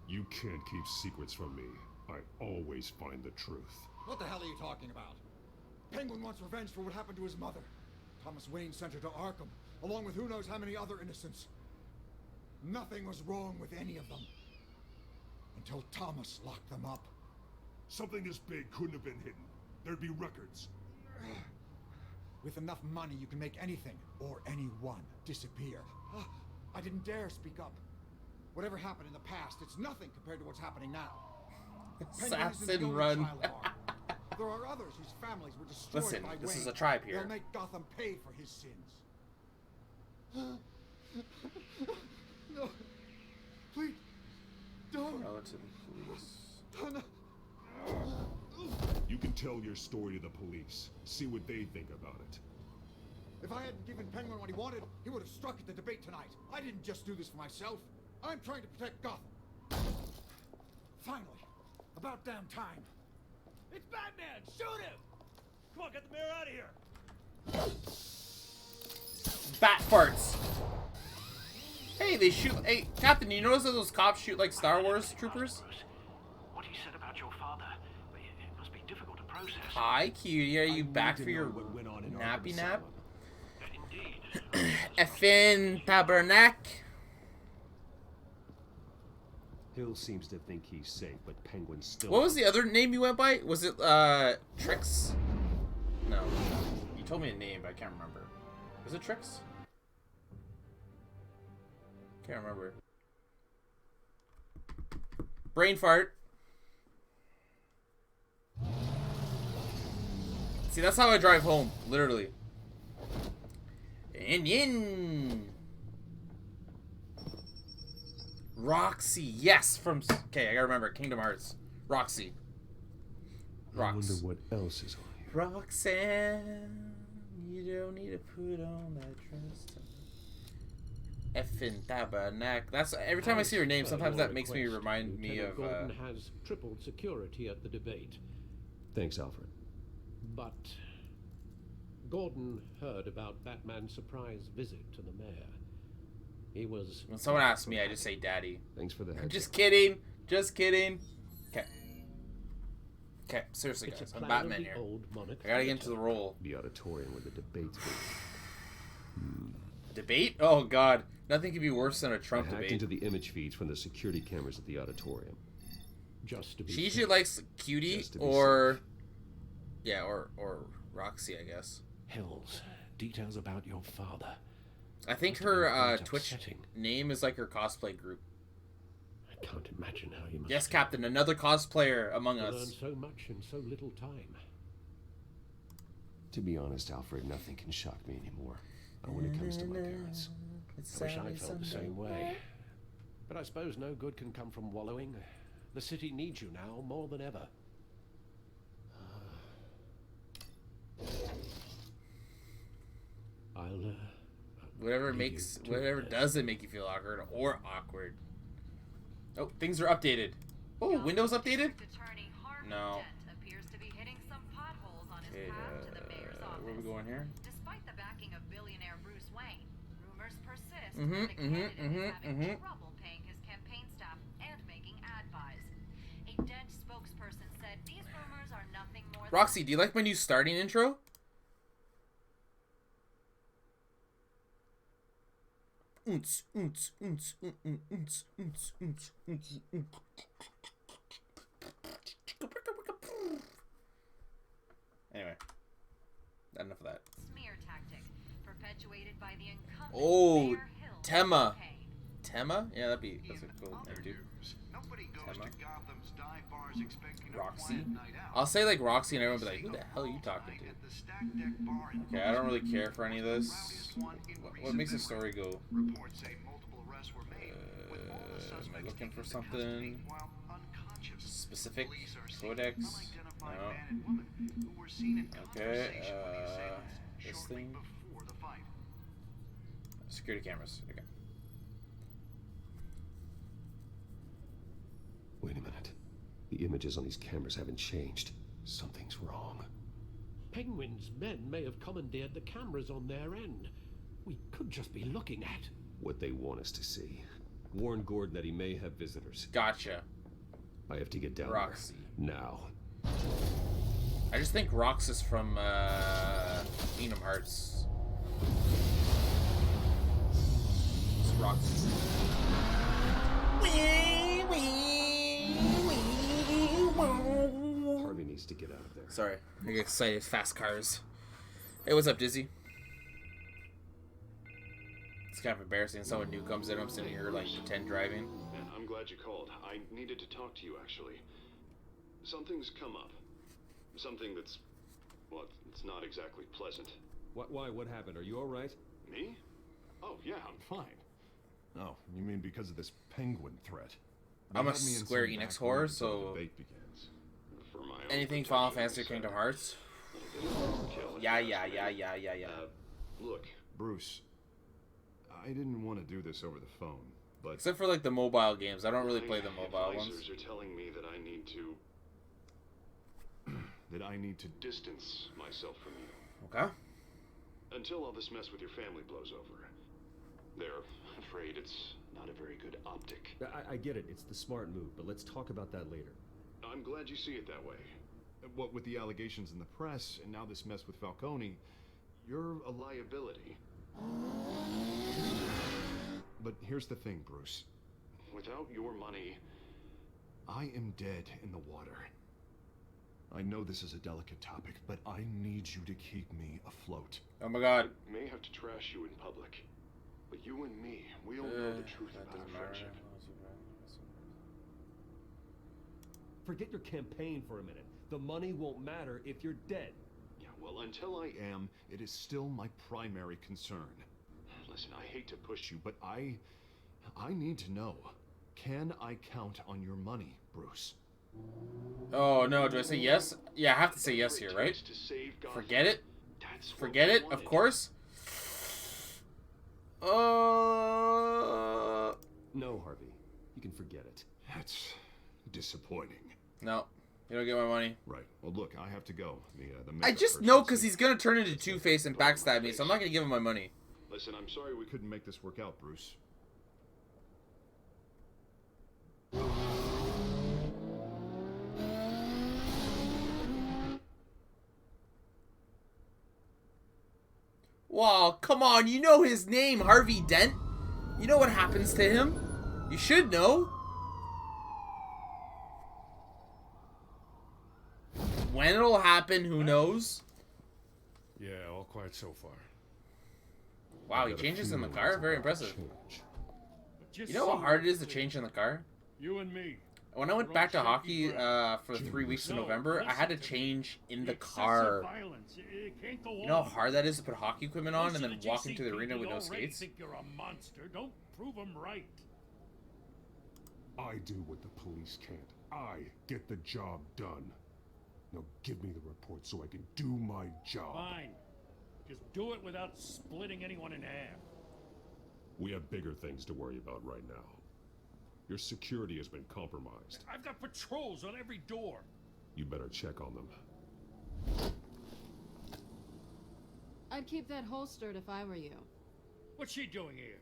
You can't keep secrets from me. I always find the truth. What the hell are you talking about? Penguin wants revenge for what happened to his mother. Thomas Wayne sent her to Arkham, along with who knows how many other innocents. Nothing was wrong with any of them. Until Thomas locked them up. Something this big couldn't have been hidden. There'd be records. With enough money, you can make anything, or anyone, disappear. I didn't dare speak up. Whatever happened in the past, it's nothing compared to what's happening now. Assassin run. There are others whose families were destroyed Listen, by this Wayne. is a tribe here. They'll make Gotham pay for his sins. No. Please. Don't. No. You can tell your story to the police. See what they think about it. If I hadn't given Penguin what he wanted, he would have struck at the debate tonight. I didn't just do this for myself. I'm trying to protect Gotham. Finally. About damn time. It's Batman! Shoot him! Come on, get the mayor out of here! Bat farts. Hey, they shoot. Hey, Captain, you notice that those cops shoot like Star Wars troopers? What he said about your father, it must be difficult to process. Hi, cutie. Are you back for your nappy nap? Indeed. Effin Tabernac. Hill seems to think he's safe, but Penguin's still... What was the other name you went by? Was it, Trix? No. You told me a name, but I can't remember. Was it Trix? Can't remember. Brain fart. See, that's how I drive home, literally. And in. Roxy, yes, from... Okay, I gotta remember, Kingdom Hearts. Roxy. I wonder what else is on here. Roxanne, you don't need to put on that dress. Effin Tabernac. That's every time I see her name, sometimes that makes me remind me of. Gordon has tripled security at the debate. Thanks, Alfred. But Gordon heard about Batman's surprise visit to the mayor. He was... When someone asks me, I just say daddy. Thanks for the heads Just kidding. Just kidding. Okay. Okay, seriously, It's guys, a I'm plan of Batman the here. old monarch I gotta get into theatre. the role. The auditorium where the debates were. Debate? Oh god, nothing could be worse than a Trump I hacked debate. into the image feeds from the security cameras at the auditorium. Just to be She usually safe. likes Cutie Just to be or yeah, or Roxy, I guess. Hills, details about your father. I think Must have been her quite Twitch upsetting. name is like her cosplay group. I can't imagine how you must Yes, feel. Captain, another cosplayer among To learn us. so much in so little time. To be honest, Alfred, nothing can shock me anymore. When it comes to my parents. I wish I felt the same way. But I suppose no good can come from wallowing. The city needs you now more than ever. I'll Whatever leave makes, you to whatever it. doesn't make you feel awkward. Oh, things are updated. Oh, Windows updated? No. Okay, where are we going here? Despite the backing of billionaire Bruce Wayne, rumors persist that the candidate is having trouble paying his campaign staff and making ad buys. A Dent spokesperson said these rumors are nothing more than... Roxy, do you like my new starting intro? Oonts, oonts, oonts, oonts, oonts, oonts, oonts, oonts. Anyway, enough of that. Smear tactic perpetuated by the incumbent Oh, Mayor Hill Tema. campaign. Tema? Yeah, that's a cool name, dude. Nobody goes Tema. to Gotham's dive bars expecting Roxy? a quiet night out. I'll say like Roxy and everyone will be like, who the hell are you talking to? At the Stack Deck Bar in Okay, I don't really care for any of this. Rowdiest one in What makes the recent story go? Reports say multiple arrests were made, with all the Am I suspects looking for taken into custody something while unconscious. specific? Police are seeking Codex? unidentified No. man and woman who were seen in Okay, conversation with the assailants this shortly thing. before the fight. Security cameras. Okay. Wait a minute. The images on these cameras haven't changed. Something's wrong. Penguin's men may have commandeered the cameras on their end. We could just be looking at... What they want us to see. Warn Gordon that he may have visitors. Gotcha. I have to get down Roxy. there. Now. I just think Rox is from Kingdom Hearts. It's Roxy. Harvey needs to get out of there. Sorry, I get excited. Fast cars. Hey, what's up, Dizzy? It's kind of embarrassing. Someone new comes in. I'm sitting here like pretend driving. And I'm glad you called. I needed to talk to you, actually. Something's come up. Something that's... well, it's not exactly pleasant. Why? What happened? Are you all right? Me? Oh, yeah, I'm fine. Oh, you mean because of this penguin threat? I'm They a had me in Square some Enix back whore, room until the so debate begins. For my own anything protection, Final I Fantasy said. Kingdom Hearts. Kill Yeah. Look, Bruce, I didn't want to do this over the phone, but Except for like the mobile games. I don't really play the my mobile advisors ones. are telling me that I need to distance myself from you. Okay. Until all this mess with your family blows over. They're afraid it's not a very good optic. I get it. It's the smart move, but let's talk about that later. I'm glad you see it that way. what with the allegations in the press and now this mess with Falcone, you're a Liability. But here's the thing, Bruce. Without your money, I am dead in the water. I know this is a delicate topic, but I need you to keep me afloat. Oh my god. I may have to trash you in public. But you and me, we'll know the truth That about doesn't our matter. friendship. Forget your campaign for a minute. The money won't matter if you're dead. Yeah, well, until I am, it is still my primary concern. Listen, I hate to push you, But I need to know. Can I count on your money, Bruce? Oh no, do I say yes? Yeah, I have to say yes here, right? to save Gotham. Forget it? That's what Forget we it, of wanted. course. No, Harvey. You can forget it. That's disappointing. No, you don't get my money. Right. Well, look, I have to go. The I makeup just person know because said- he's gonna turn into Two-Face and backstab me, so I'm not gonna give him my money. Listen, I'm sorry we couldn't make this work out, Bruce. Wow, come on, you know his name, Harvey Dent. You know what happens to him. You should know. When it'll happen, who knows? Yeah, all quiet so far. Wow, he changes in the car? Very impressive. You know how hard it is to change in the car? You and me. When I went back to hockey for 3 weeks in November, I had to change in the car. You know how hard that is to put hockey equipment on and then walk into the arena with no skates? Think you're a monster. Don't prove them right. I do what the police can't. I get the job done. Now give me the report so I can do my job. Fine. Just do it without splitting anyone in half. We have bigger things to worry about right now. Your security has been compromised. I've got patrols on every door. You better check on them. I'd keep that holstered if I were you. What's she doing here?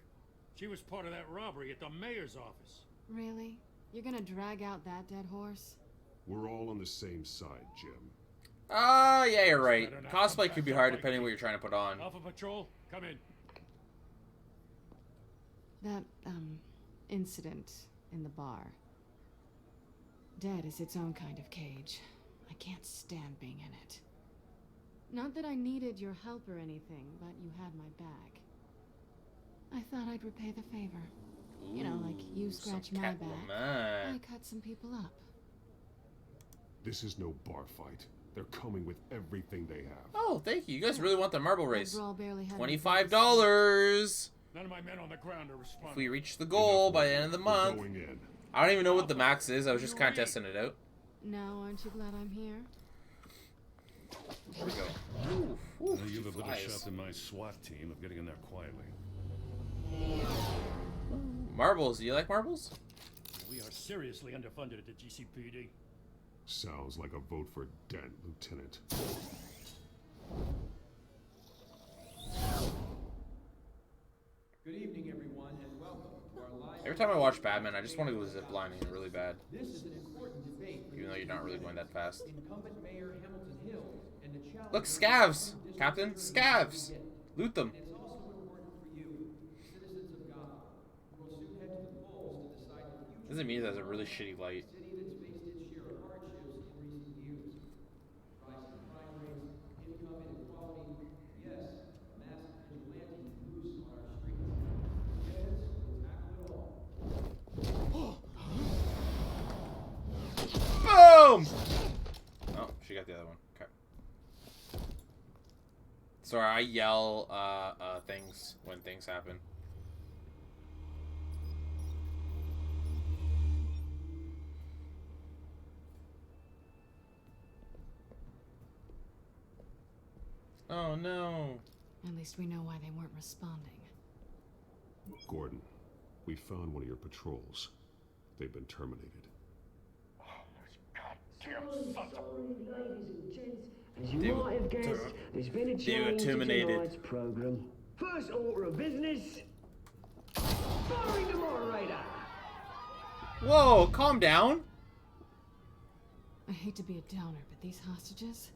She was part of that robbery at the mayor's office. Really? You're gonna drag out that dead horse? We're all on the same side, Jim. Yeah, you're right. Cosplay could be hard depending on what you're trying to put on. Alpha Patrol, come in. That, incident in the bar. Dead is its own kind of cage. I can't stand being in it. Not that I needed your help or anything, but you had my back. I thought I'd repay the favor. Ooh, you know, like you scratch my back, I cut some people up. This is no bar fight. They're coming with everything they have. Oh, thank you. You guys really want the marble race. $25. None of my men on the ground are responding. If we reach the goal by the end of the month. I don't even know what the max is. I was just kind of testing it out. Now, aren't you glad I'm here? Here we go. Ooh, you have a better shot than my SWAT team of getting in there quietly. Marbles. Do you like marbles? We are seriously underfunded at the GCPD. Sounds like a vote for Dent, Lieutenant. Good evening, everyone, and welcome to our live. Every time I watch Batman, I just want to go ziplining really bad. This is an important debate. Even though you're not really going that fast. Incumbent Mayor Hamilton Hills and the challenge. Look, scavs, Captain, scavs. Loot them. It's also important for you, citizens of Gotham, who will soon head to the polls to decide the future. Doesn't mean that's a really shitty light. City that's faced its share of hardships in recent years. Rising crime rates, income inequality, yes, a massive vigilante loose on our streets. Feds will tackle it all. Boom! Oh, she got the other one. Okay. Sorry, I yell things when things happen. Oh no. At least we know why they weren't responding. Gordon, we found one of your patrols. They've been terminated. As you might have guessed, there's been a change to tonight's program. First order of business, firing the moderator. Whoa, calm down. I hate to be a downer, but these hostages,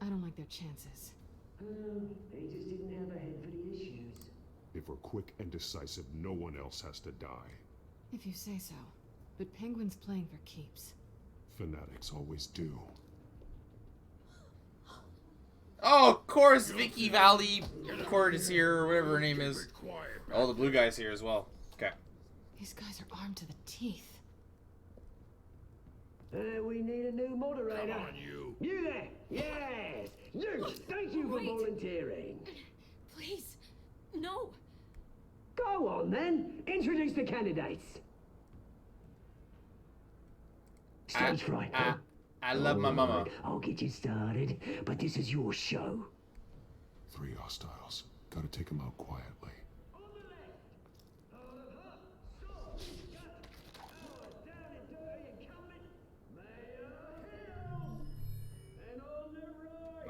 I don't like their chances. They just didn't have a head for the issues. If we're quick and decisive, no one else has to die. If you say so. But Penguin's playing for keeps. Fanatics always do. Oh, of course, Vicky Valley Court is here, or whatever her name is. Oh, the blue guy's here as well. Okay. These guys are armed to the teeth. We need a new moderator. Come on, you. You there? Yes. Zeus, thank you for volunteering. Please, no. Go on then. Introduce the candidates. Stage fright. I love my mama. I'll get you started, but this is your show. 3 hostiles. Gotta take them out quietly.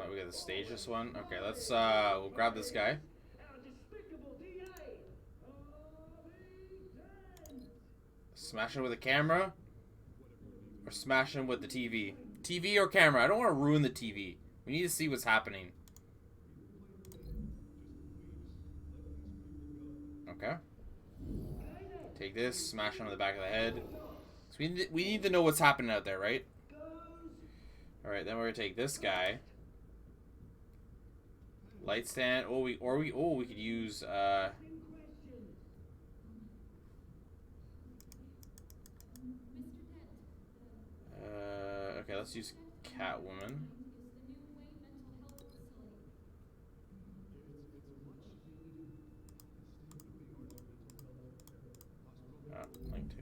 Oh, we gotta stage this one. Okay, let's we'll grab this guy. Smash him with a camera, or smash him with the TV. TV or camera? I don't want to ruin the TV. We need to see what's happening. Okay. Take this, smash him on the back of the head. So we need to know what's happening out there, right? Alright, then we're gonna take this guy. Light stand. Oh, we could use okay, let's use Catwoman. Link to.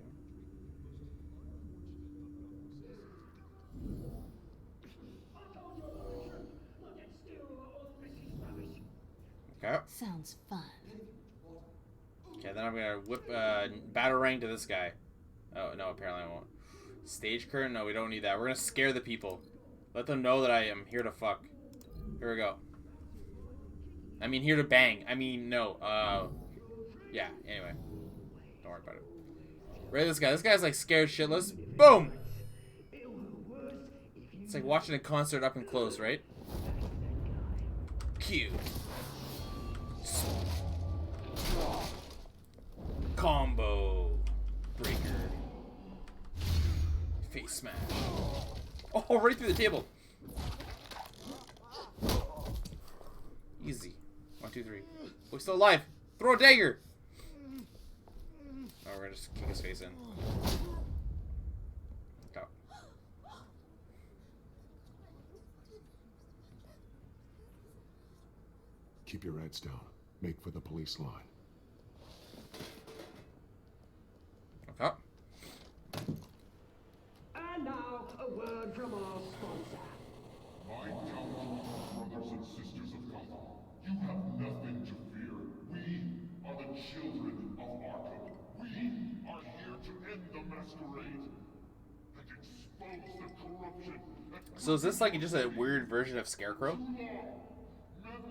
Okay. Sounds fun. Okay, then I'm gonna whip Batarang to this guy. Oh no, apparently I won't. Stage curtain? No, we don't need that. We're gonna scare the people. Let them know that I am here to fuck. Here we go. I mean here to bang. I mean no. Yeah, anyway. Don't worry about it. Right, this guy. This guy's like scared shitless. Boom! It's like watching a concert up and close, right? Cute. Combo breaker. Face smash. Oh, right through the table. Easy. 1, 2, 3. We're still alive. Throw a dagger. Oh, we're gonna just kick his face in. Go. Keep your heads down. Make for the police line. Okay. And now, a word from our sponsor. My gallant brothers and sisters of Gotham, you have nothing to fear. We are the children of Arkham. We are here to end the masquerade and expose the corruption. So is this like just a weird version of Scarecrow? Men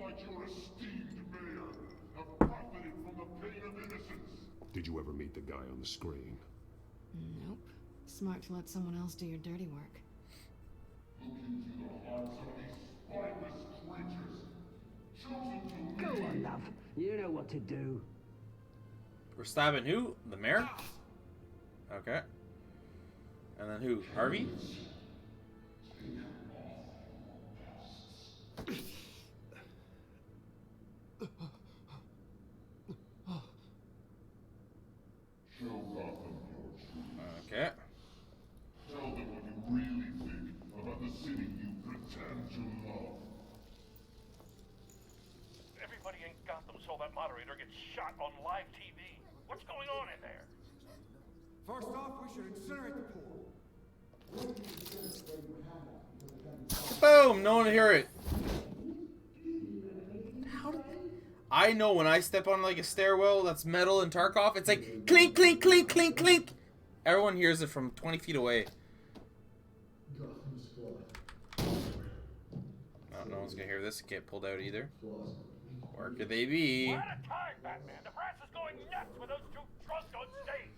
like your esteemed mayor have profited from the pain of innocence. Did you ever meet the guy on the screen? Nope. Smart to let someone else do your dirty work. Look into the hearts of these spineless creatures. Chosen to Go on, love. You know what to do. We're stabbing who? The mayor? Okay. And then who? Harvey? Show Gotham your truth. Okay. Tell them what you really think about the city you pretend to love. Everybody in Gotham saw that moderator get shot on live TV. What's going on in there? First off, we should incinerate the pool. Boom! No one hear it. How did... I know when I step on like a stairwell that's metal and Tarkov, it's like clink, clink, clink, clink, clink. Everyone hears it from 20 feet away. Oh, no one's gonna hear this. Get pulled out either. Where could they be? We're out of time, Batman. The press is going nuts with those two drunks on stage.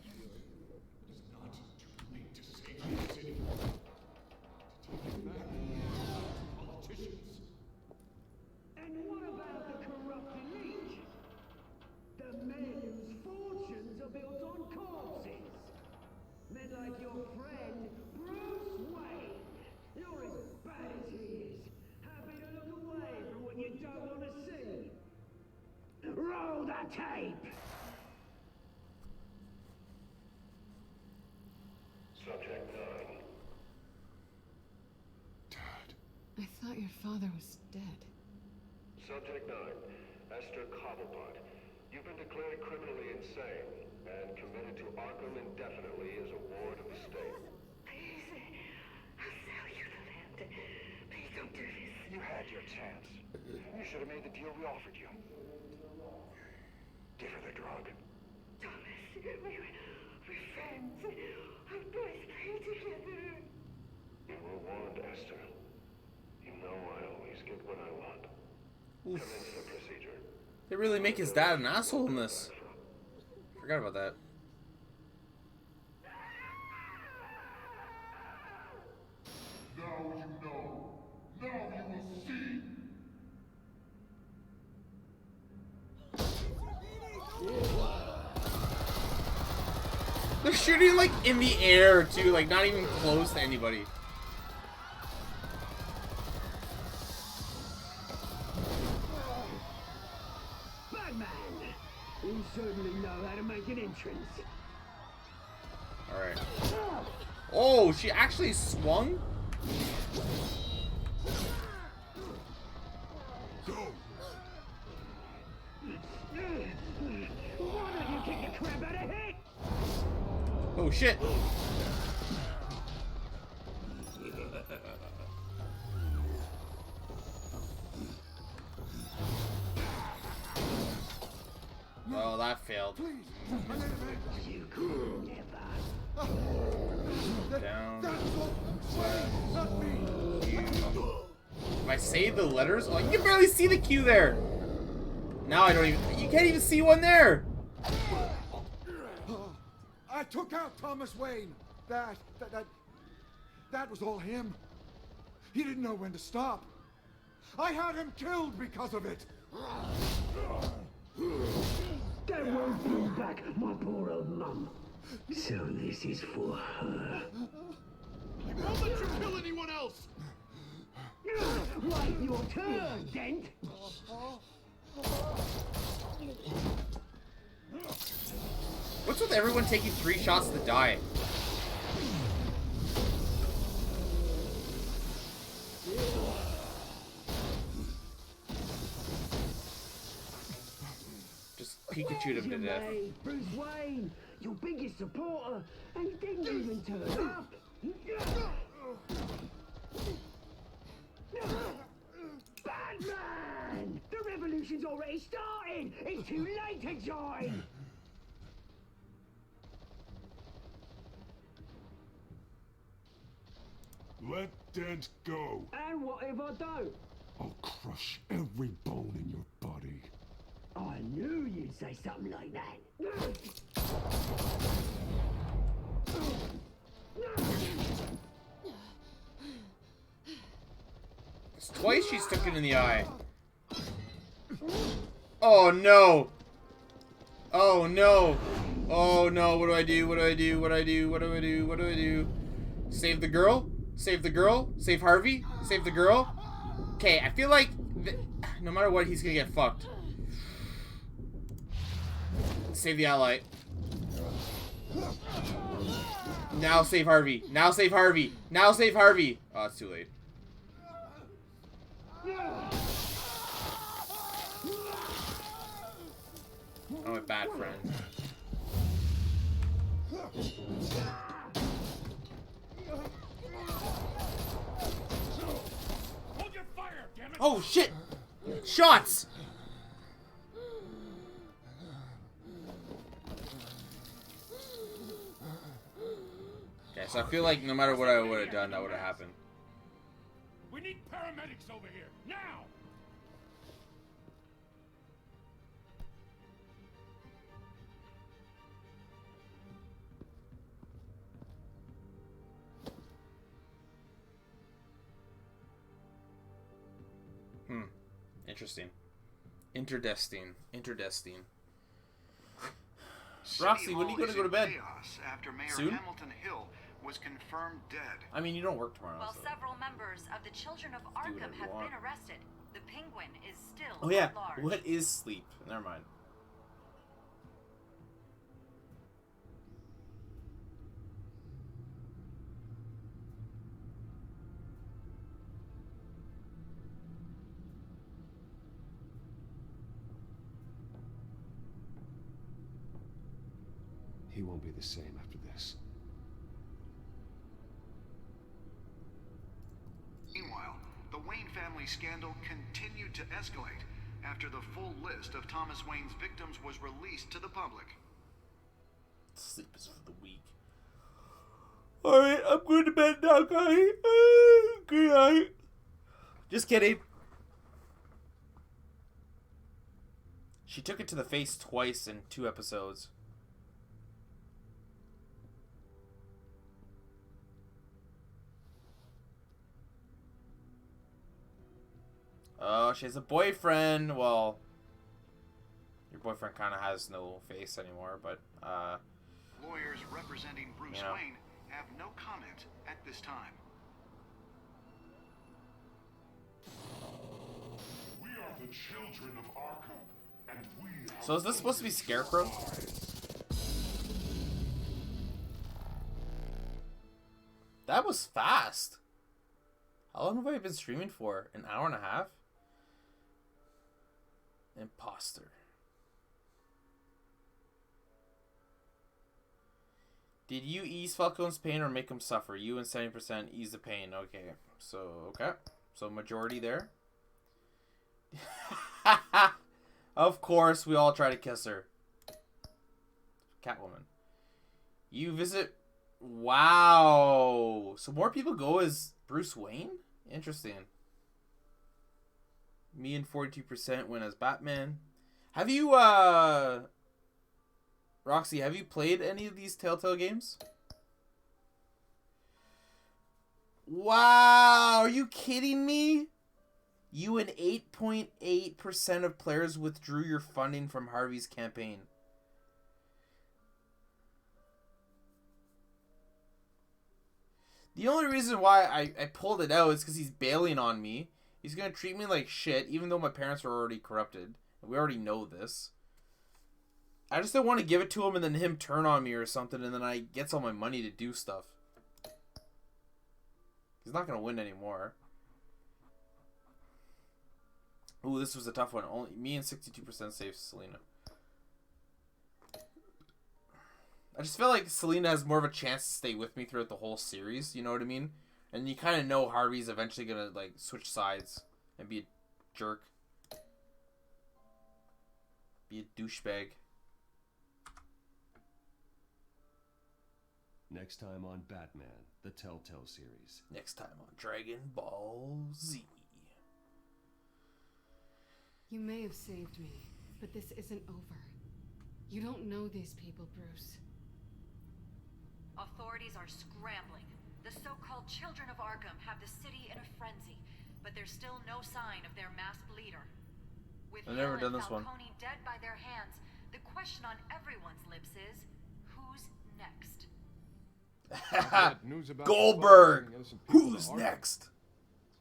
And what about the corrupt elite? The men whose fortunes are built on corpses. Men like your friend, Bruce Wayne. You're as bad as he is. Happy to look away from what you don't want to see. Roll the tape! Subject 9. Dad. I thought your father was dead. Subject 9, Esther Cobblepot. You've been declared criminally insane and committed to Arkham indefinitely as a ward of the state. Please, I'll sell you the land. Please don't do this. You had your chance. You should have made the deal we offered you. Give her the drug. Thomas, we're friends. Our boys play together. You were warned, Esther. You know I always get what I want. Commence the procedure. They really make his dad an asshole in this. Forgot about that. Now you know. Now you will see. shooting like in the air too, like not even close to anybody. Batman! You certainly know how to make an entrance. Alright. Oh, she actually swung? Why don't you kick the crap out of it? Oh shit. Oh, that failed. You could never. Down. If I say the letters, oh, you can barely see the Q there. Now I don't even. You can't even see one there. I took out Thomas Wayne. That was all him. He didn't know when to stop. I had him killed because of it. That won't bring back my poor old mum. So this is for her. I won't let you kill anyone else. Wait your turn, Dent. What's with everyone taking 3 shots to die? Just Pikachu'd him to death. Mate, Bruce Wayne, your biggest supporter, and he didn't even turn up. Batman! The revolution's already started! It's too late to join! Let Dent go. And what if I don't? I'll crush every bone in your body. I knew you'd say something like that. It's twice she's took it in the eye. Oh no! Oh no! Oh no! What do I do? What do I do? What do I do? What do I do? What do I do? Save the girl? Save the girl? Save Harvey? Save the girl? Okay, I feel like no matter what, he's gonna get fucked. Save the ally. Now save Harvey. Now save Harvey. Now save Harvey. Oh, it's too late. I'm a bad friend. Hold your fire, damn it! Oh shit! Shots! Okay, so I feel like no matter what I would have done, that would have happened. We need paramedics over here, now! Interesting. Interdestine. Roxy, when are you going to go to bed? After Mayor Soon? Hamilton Hill was confirmed dead. I mean, you don't work tomorrow. While So. several members of the Children of Arkham whatever you have want. been arrested, the Penguin is still Oh yeah. at large. What is sleep? Never mind. He won't be the same after this. Meanwhile, the Wayne family scandal continued to escalate after the full list of Thomas Wayne's victims was released to the public. Sleep is for the weak. Alright, I'm going to bed now, guys. Good night. Just kidding. She took it to the face twice in 2 episodes. Oh, she has a boyfriend. Well, your boyfriend kind of has no face anymore, but, Lawyers representing Bruce Wayne have no comment at this time. We are the children of Arkham, and we have So is this supposed to be Scarecrow? That was fast. How long have I been streaming for? An hour and a half? Imposter. Did you ease Falcone's pain or make him suffer? You and 70% ease the pain. Okay. So majority there. Of course, we all try to kiss her. Catwoman. You visit... Wow. So more people go as Bruce Wayne? Interesting. Me and 42% went as Batman. Have you, Roxy, have you played any of these Telltale games? Wow, are you kidding me? You and 8.8% of players withdrew your funding from Harvey's campaign. The only reason why I pulled it out is because he's bailing on me. He's going to treat me like shit, even though my parents are already corrupted. We already know this. I just don't want to give it to him and then him turn on me or something, and then I gets all my money to do stuff. He's not going to win anymore. Ooh, this was a tough one. Only me and 62% save Selena. I just feel like Selena has more of a chance to stay with me throughout the whole series, you know what I mean? And you kind of know Harvey's eventually going to, like, switch sides and be a jerk. Be a douchebag. Next time on Batman, the Telltale series. Next time on Dragon Ball Z. You may have saved me, but this isn't over. You don't know these people, Bruce. Authorities are scrambling. The so-called Children of Arkham have the city in a frenzy, but there's still no sign of their masked leader. With I've never done this Falcone one. dead by their hands, the question on everyone's lips is, who's next? News about Goldberg! innocent people Who's to Arkham. next?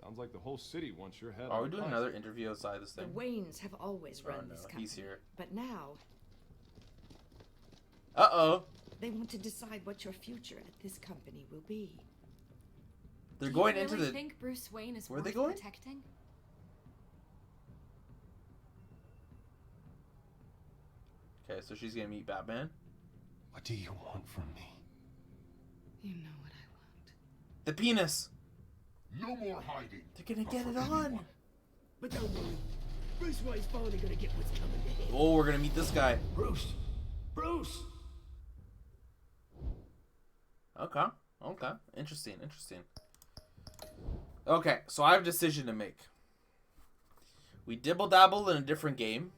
Sounds like the whole city wants your head. Are on we the doing pike. another interview outside this The thing? Waynes have always run no, this company. he's here. But now, Uh-oh. they want to decide what your future at this company will be. They're Do going you into really the... think Bruce Wayne is Where are worth they going? protecting? Okay, so she's gonna meet Batman. What do you want from me? You know what I want. The penis. No more hiding. They're gonna get it on. But don't worry. Bruce Wayne's finally gonna get what's coming to him. Oh, we're gonna meet this guy. Bruce! Bruce! Okay. Okay. Interesting. Interesting. Okay, so I have a decision to make. We dibble-dabble in a different game.